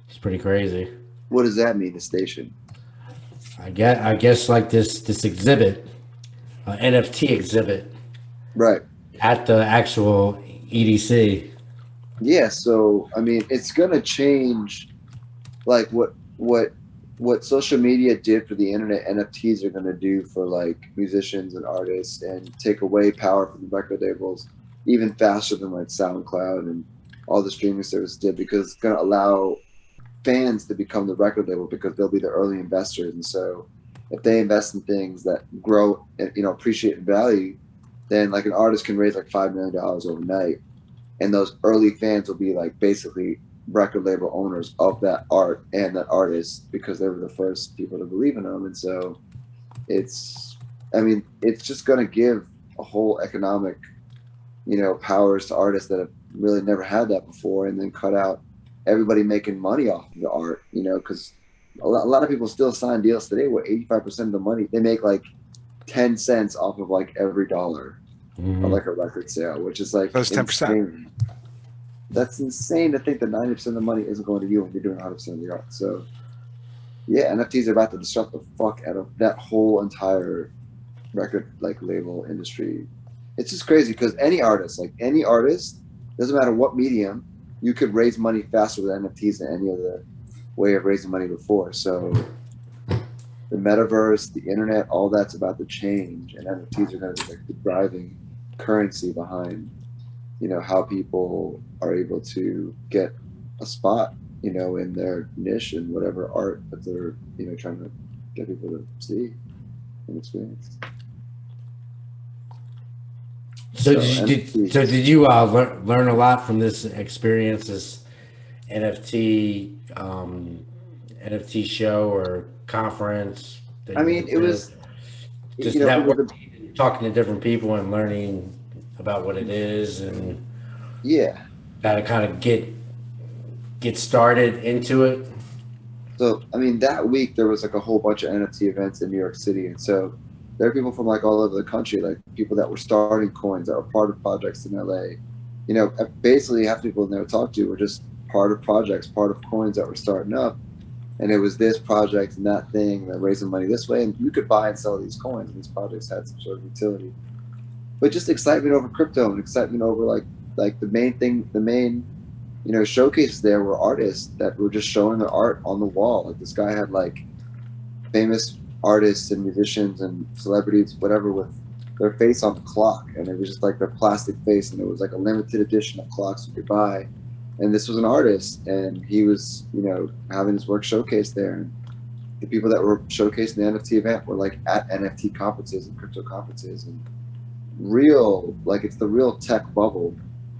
It's pretty crazy. What does that mean, the station? I guess like this exhibit. NFT exhibit, right, at the actual EDC. Yeah, so I mean, it's gonna change, like what social media did for the internet. NFTs are gonna do for like musicians and artists, and take away power from the record labels even faster than like SoundCloud and all the streaming services did, because it's gonna allow fans to become the record label, because they'll be the early investors. And so if they invest in things that grow and appreciate in value, then like an artist can raise like $5 million overnight, and those early fans will be like basically record label owners of that art and that artist, because they were the first people to believe in them. And so it's just going to give a whole economic powers to artists that have really never had that before, and then cut out everybody making money off of the art, because a lot of people still sign deals today where 85% of the money, they make like 10 cents off of like every dollar of like a record sale, which is like, that's 10%. That's insane to think that 90% of the money isn't going to you when you're doing 100% of the art. So yeah, NFTs are about to disrupt the fuck out of that whole entire record like label industry. It's just crazy, because any artist, doesn't matter what medium, you could raise money faster with NFTs than any other way of raising money before. So the metaverse, the internet, all that's about to change, and NFTs are going to be like the driving currency behind, how people are able to get a spot, in their niche and whatever art that they're, trying to get people to see and experience. So did you learn a lot from this experience, this NFT show or conference? I mean, it was just networking, talking to different people and learning about what it is, and yeah, gotta kind of get started into it. So I mean, that week there was like a whole bunch of NFT events in New York City, and so there are people from like all over the country, like people that were starting coins, that were part of projects in LA. Basically half the people in there I talked to were just part of projects, part of coins that were starting up. And it was this project and that thing that raising money this way. And you could buy and sell these coins, and these projects had some sort of utility. But just excitement over crypto, and excitement over like the main showcases there were artists that were just showing their art on the wall. Like this guy had like famous artists and musicians and celebrities, whatever, with their face on the clock, and it was just like their plastic face, and it was like a limited edition of clocks you could buy. And this was an artist, and he was, you know, having his work showcased there. And the people that were showcasing the NFT event were like at NFT conferences and crypto conferences, and real, like, it's the real tech bubble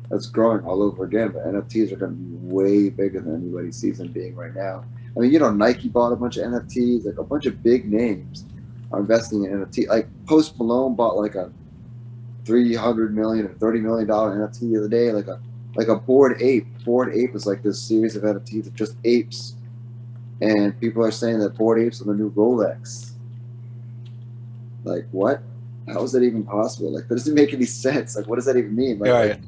that's growing all over again. But NFTs are going to be way bigger than anybody sees them being right now. I mean, you know, Nike bought a bunch of NFTs, like a bunch of big names are investing in NFT. Like Post Malone bought like a $300 million or $30 million NFT the other day, like a Bored Ape. Bored Ape is like this series of NFTs of just apes, and people are saying that Bored Apes are the new Rolex. Like, what? How is that even possible? Like, that doesn't make any sense. Like, what does that even mean? Like, Right.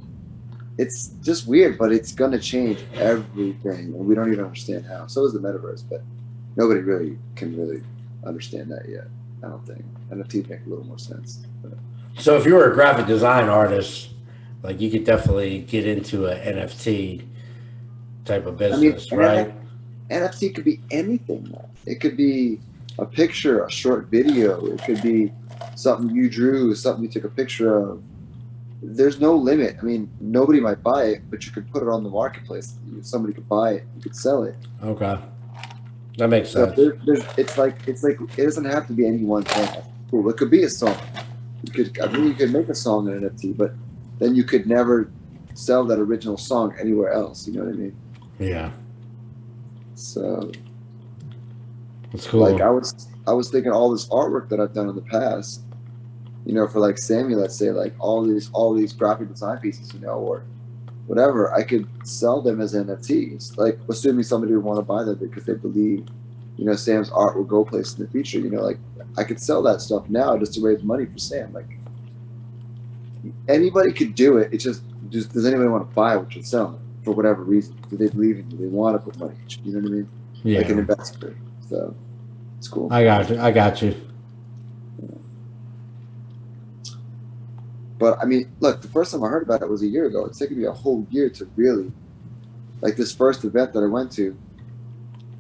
it's just weird, but it's gonna change everything, and we don't even understand how. So is the metaverse, but nobody really can really understand that yet. I don't think NFTs make a little more sense. But. So if you were a graphic design artist, like you could definitely get into an NFT type of business, right? NFT could be anything. Though. It could be a picture, a short video. It could be something you drew, something you took a picture of. There's no limit. I mean, nobody might buy it, but you could put it on the marketplace. Somebody could buy it. You could sell it. Okay, that makes sense. So it's like it doesn't have to be any one thing. Cool. It could be a song. You could make a song in NFT, but then you could never sell that original song anywhere else. You know what I mean? Yeah. So that's cool. Like I was thinking all this artwork that I've done in the past, you know, for like Sammy, let's say, like all these graphic design pieces, you know, or whatever, I could sell them as NFTs, like assuming somebody would want to buy them because they believe, you know, Sam's art will go places in the future. You know, like I could sell that stuff now just to raise money for Sam. Like anybody could do it. It's just does anybody want to buy what you're selling for whatever reason? Do they believe in you? Do they want to put money? You know what I mean? Yeah. Like an investor. So it's cool. I got you. But I mean, look, the first time I heard about it was a year ago. It's taken me a whole year to really, like, this first event that I went to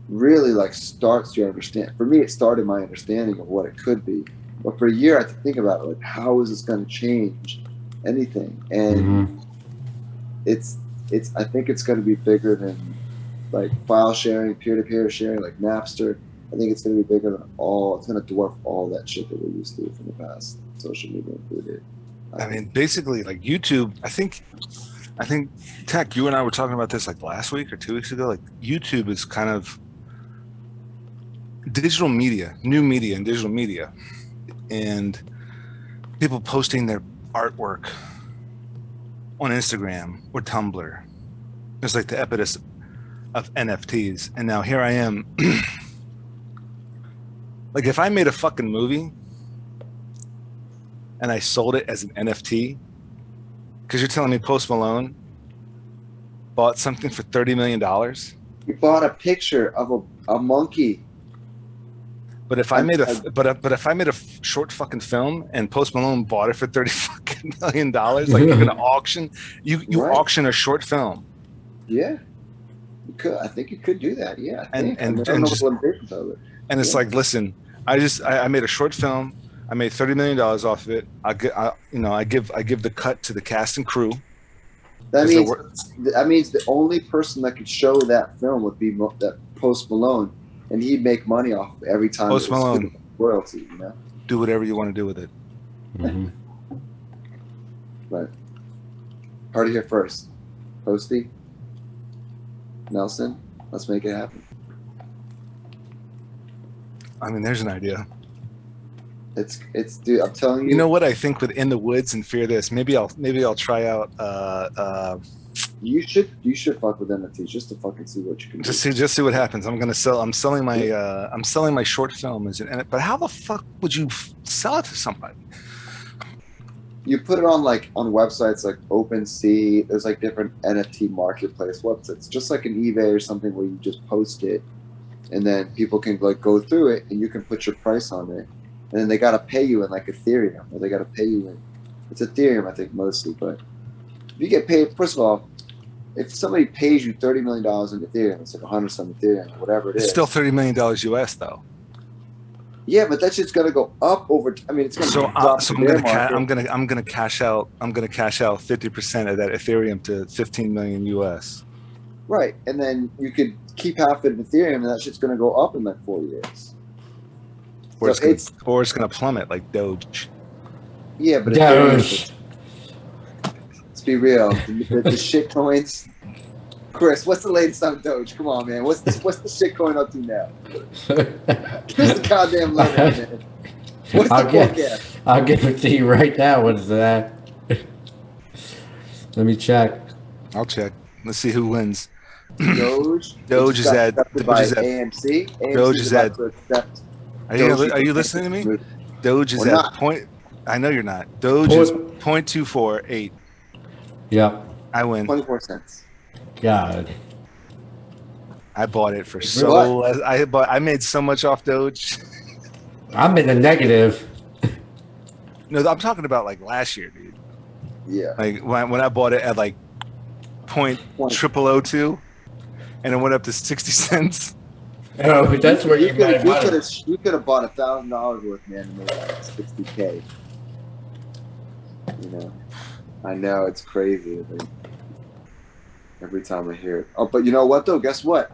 really like starts to understand. For me, it started my understanding of what it could be. But for a year, I had to think about it, like, how is this going to change anything? And it's I think it's going to be bigger than like file sharing, peer-to-peer sharing, like Napster. I think it's going to be bigger than it's going to dwarf all that shit that we're used to from the past, social media included. I mean, basically, like YouTube, I think, Tech, you and I were talking about this like last week or 2 weeks ago. Like YouTube is kind of digital media, new media and digital media, and people posting their artwork on Instagram or Tumblr. It's like the epitome of NFTs. And now here I am. Like if I made a fucking movie and I sold it as an NFT, because you're telling me Post Malone bought something for $30 million? You bought a picture of a monkey. But if I made if I made a short fucking film and Post Malone bought it for $30 fucking million, like you're gonna auction, you right. Auction a short film. Yeah, you could. I think you could do that. Yeah, and it's like, listen, I made a short film. I made $30 million off of it. I give the cut to the cast and crew. That means the only person that could show that film would be that Post Malone, and he'd make money off of every time. Post Malone royalty, you know. Do whatever you want to do with it. Mm-hmm. Right. Heard it here first. Posty, Nelson, let's make it happen. I mean, there's an idea. It's dude, I'm telling you. You know what I think with In the Woods and Fear This? Maybe I'll try out you should fuck with NFTs just to fucking see what you can do. Just see what happens. I'm selling my short film but how the fuck would you sell it to somebody? You put it on websites like OpenSea. There's like different NFT marketplace websites, just like an eBay or something, where you just post it, and then people can like go through it, and you can put your price on it, and then they gotta pay you in like Ethereum, or they gotta pay you in it's Ethereum, I think, mostly. But if you get paid, first of all, if somebody pays you $30 million in Ethereum, it's like 100 some Ethereum, whatever it is. It's still $30 million US though. Yeah, but that shit's gonna go up over. I mean, it's gonna So, drop so the bear market. I'm gonna cash out 50% of that Ethereum to 15 million US. Right, and then you could keep half in Ethereum, and that shit's gonna go up in like 4 years. Or So it's gonna plummet like Doge. yeah, but Doge. let's be real. The shit coins. Chris, what's the latest on Doge? Come on, man. What's the shit going up to now? Give us the goddamn lowdown, man. What's the forecast? I'll give it to you right now. What is that? Let me check. I'll check. Let's see who wins. Doge. Doge is at AMC. Doge is at. to accept. Are you listening to me? Doge is We're at not. point. I know you're not. Doge is 0.248. Yep. I win. 24 cents. God. I bought it for so less. I made so much off Doge. I'm in the negative. No, I'm talking about like last year, dude. Yeah. Like when I bought it at like .0002, and it went up to 60 cents. Oh, that's where you made money. You could have bought $1,000 worth, man, and made like $60K. You know, I know it's crazy. Like, every time I hear it. Oh, but you know what though? Guess what?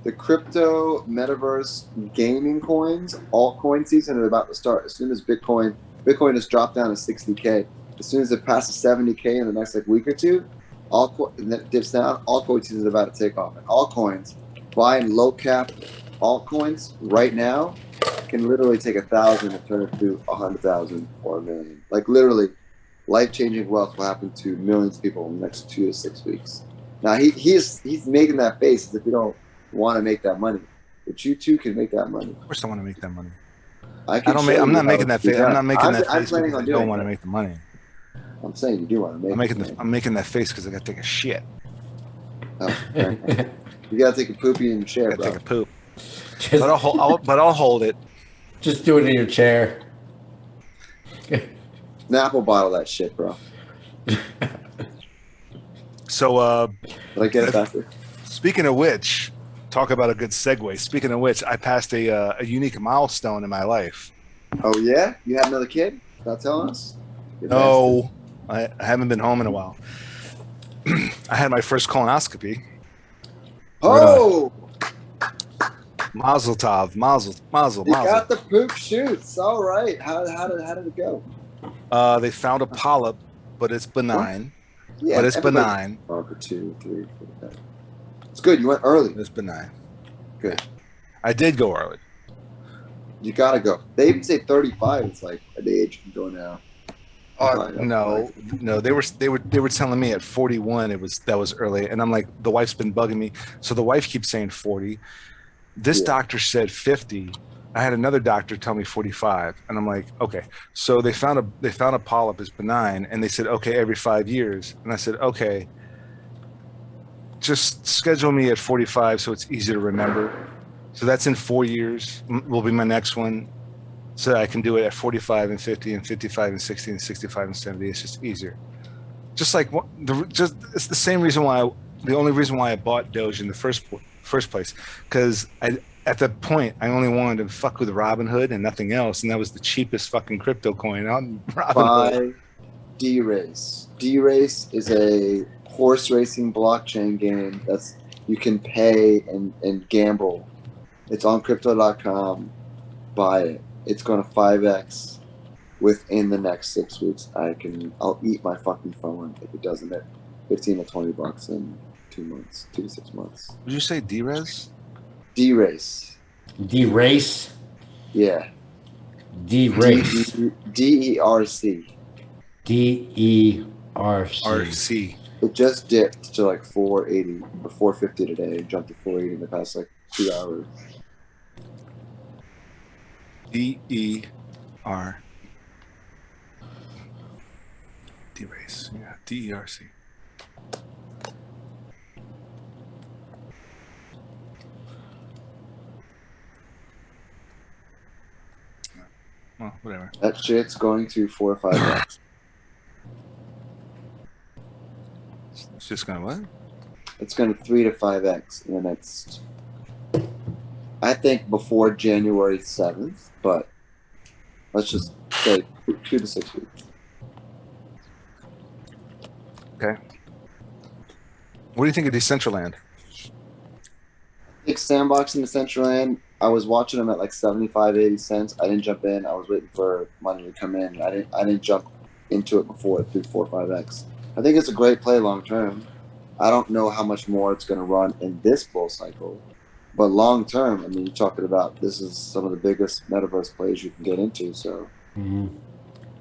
The crypto metaverse gaming coins, altcoin season is about to start. As soon as Bitcoin has dropped down to 60K. As soon as it passes 70K in the next like week or two, and then it dips down. Altcoin season is about to take off. And altcoins, buying low cap altcoins right now can literally take 1,000 and turn it to 100,000 or 1 million. Like literally, life-changing wealth will happen to millions of people in the next 2 to 6 weeks. Now he's making that face as if you don't want to make that money, but you too can make that money. Of course, I want to make that money. I'm not making that face. I'm not making that face planning because on I doing don't want to it. make the money. I'm saying you do want to make. I'm making that face because I got to take a shit. Oh, right. You gotta take a poopy in your chair, I got to bro. take a poop. But I'll hold it. Just do it in your chair. Snapple bottle that shit, bro. So, Did I get it faster? speaking of which, talk about a good segue. Speaking of which, I passed a unique milestone in my life. Oh yeah, you have another kid? Not telling us? You No, I haven't been home in a while. I had my first colonoscopy. Oh, Mazel tov, mazel. you got the poop shoots. All right. How did it go? They found a polyp, but it's benign. Yeah, But it's benign. Oh, for 2, 3, 4, 5. It's good. You went early. It's benign. Good. I did go early. You gotta go. They even say 35. It's like at the age you can go now. No. They were telling me at 41 that was early, and I'm like, the wife's been bugging me. So the wife keeps saying 40. This doctor said 50. I had another doctor tell me 45, and I'm like, okay. So they found a polyp is benign, and they said, okay, every 5 years. And I said, okay, just schedule me at 45 so it's easy to remember. So that's in 4 years will be my next one, so that I can do it at 45 and 50 and 55 and 60 and 65 and 70. It's just easier. Just like it's the same reason why the only reason why I bought Doge in the first place, because at that point I only wanted to fuck with Robinhood and nothing else, and that was the cheapest fucking crypto coin on Robinhood. Buy D-Race. D-Race is a horse racing blockchain game that's you can pay and gamble. It's on crypto.com. Buy it. It's going to 5x within the next 6 weeks. I'll eat my fucking phone if it doesn't at $15 to $20 in 2 months, 2 to 6 months. Did you say D-Res? D-Race. D-Race? Yeah. D-Race. D-E-R-C. D-E-R-C. RC. It just dipped to like 480 or 450 today. It jumped to 480 in the past like 2 hours. D-E-R. D-Race. Yeah, D-E-R-C. Well, whatever. That shit's going to 4 or 5x. It's just gonna what? It's going to 3 to 5x in the next, I think before January 7th, but Let's just say 2 to 6 weeks. Okay. What do you think of Decentraland? Big sandbox in the Central End. I was watching them at like 75, 80 cents. I didn't jump in. I was waiting for money to come in. I didn't jump into it before it threw 4 or 5x. I think it's a great play long term. I don't know how much more it's going to run in this bull cycle, but long term, I mean, you're talking about this is some of the biggest metaverse plays you can get into. So, in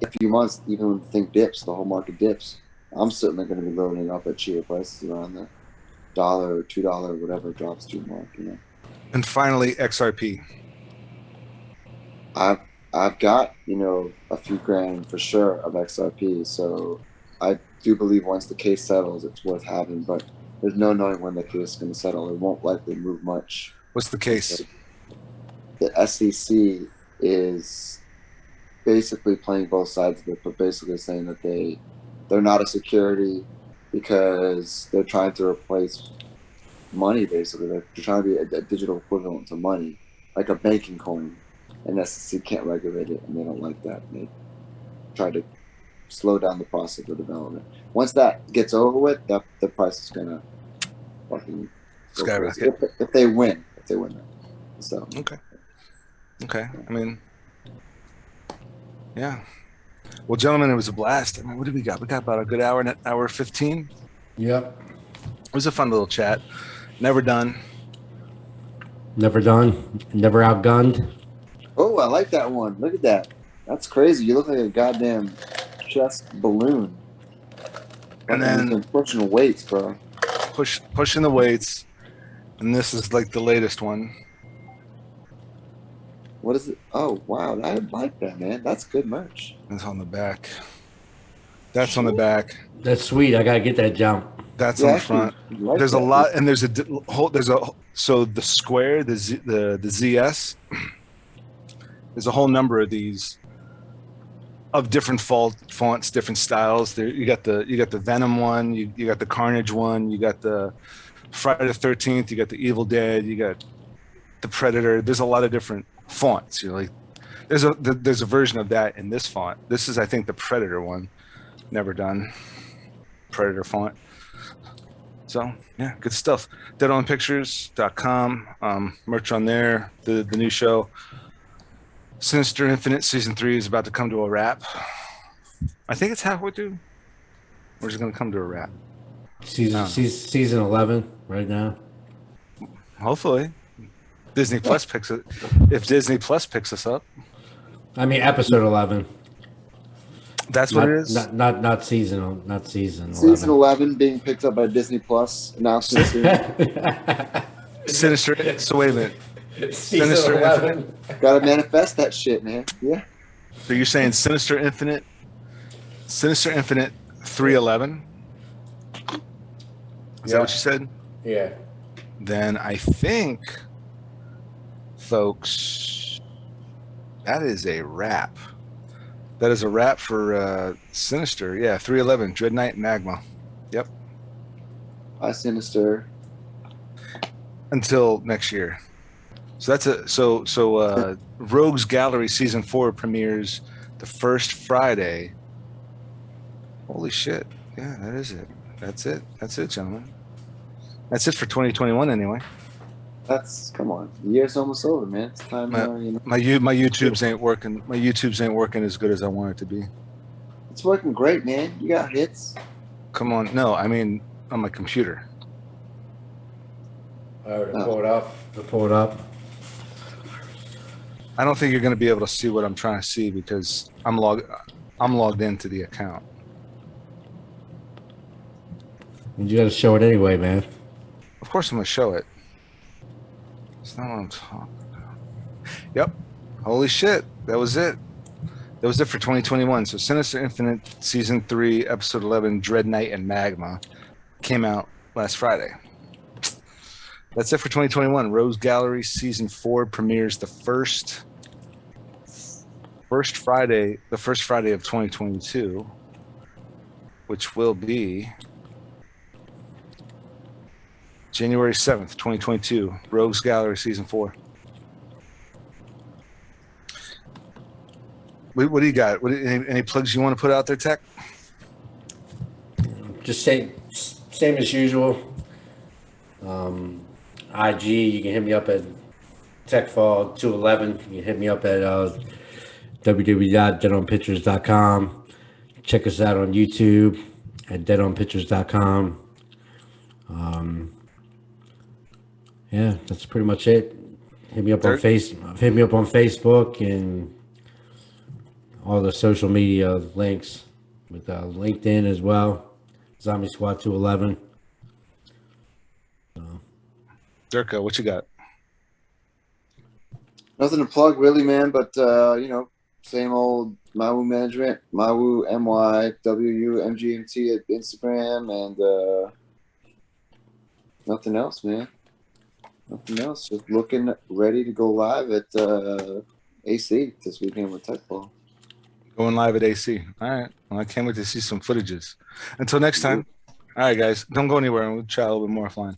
a few months, even when the thing dips, the whole market dips. I'm certainly going to be loading up at cheaper prices around the $1 or $2, whatever it drops to mark. You know. And finally, XRP. I've got, you know, a few grand for sure of XRP. So I do believe once the case settles, it's worth having. But there's no knowing when the case is going to settle. It won't likely move much. What's the case? The SEC is basically playing both sides of it, but basically saying that they're not a security because they're trying to replace money. Basically, they're trying to be a digital equivalent to money, like a banking coin. And SEC can't regulate it, and they don't like that. And they try to slow down the process of development. Once that gets over with, the price is gonna fucking skyrocket if they win. If they win that, so okay. I mean, yeah. Well, gentlemen, it was a blast. I mean, what did we got? We got about a good hour 15. Yep. It was a fun little chat. Never done. Never done. Never outgunned. Oh, I like that one. Look at that. That's crazy. You look like a goddamn chest balloon. And then pushing weights, bro. Pushing the weights. And this is like the latest one. What is it? Oh, wow. I like that, man. That's good merch. That's on the back. That's on the back. That's sweet. I gotta get that jump. That's on the front. Like there's that. a lot, and there's so the square, the ZS. There's a whole number of these, of different fonts, different styles. There, you got the Venom one, you got the Carnage one, you got the Friday the 13th, you got the Evil Dead, you got the Predator. There's a lot of different fonts. You're like, there's a version of that in this font. This is, I think, the Predator one. Never done. Predator font. So yeah, good stuff. DeadOnPictures.com. Merch on there. The new show. Sinister Infinite Season 3 is about to come to a wrap. I think it's halfway through. Or is it going to come to a wrap? Season 11 right now. Hopefully. Disney Plus picks it. If Disney Plus picks us up. I mean, episode 11. That's what it is? Not season 11. Season 11 being picked up by Disney Plus. Announcement soon. Sinister. So wait a minute. Sinister 11. Gotta manifest that shit, man. Yeah. So you're saying Sinister Infinite 311? Is that what you said? Yeah. Then I think, folks, that is a wrap. That is a wrap for Sinister. Yeah, 311, Dread Knight, Magma. Yep. Bye, Sinister. Until next year. So that's Rogues Gallery Season 4 premieres the first Friday. Holy shit. Yeah, that is it. That's it, gentlemen. That's it for 2021 anyway. Come on. The year's almost over, man. It's time. My YouTube's ain't working. My YouTube's ain't working as good as I want it to be. It's working great, man. You got hits. Come on. No, I mean on my computer. Pull it up. Pull it up. I don't think you're going to be able to see what I'm trying to see because I'm logged into the account. You got to show it anyway, man. Of course I'm going to show it. That's not what I'm talking about. Yep. Holy shit. That was it. That was it for 2021. So Sinister Infinite Season 3, Episode 11, Dread Knight and Magma came out last Friday. That's it for 2021. Rose Gallery Season 4 premieres the first Friday of 2022, which will be January 7th, 2022. Rogues Gallery Season 4. What do you got? Any plugs you want to put out there, Tech? Just same as usual. IG, you can hit me up at TECHFALL211. You can hit me up at www.deadonpictures.com. Check us out on YouTube at deadonpictures.com. Yeah, that's pretty much it. Hit me up on Facebook and all the social media links with LinkedIn as well. Zombie Squad 211. Dirko, what you got? Nothing to plug really, man, but same old Mawu Management, Mawu MYWUMGMT at Instagram, and nothing else, man. Nothing else. Just looking ready to go live at AC this weekend with TECHFALL. Going live at AC. All right. Well, I can't wait to see some footages. Until next time. All right, guys. Don't go anywhere. We'll chat a little bit more offline.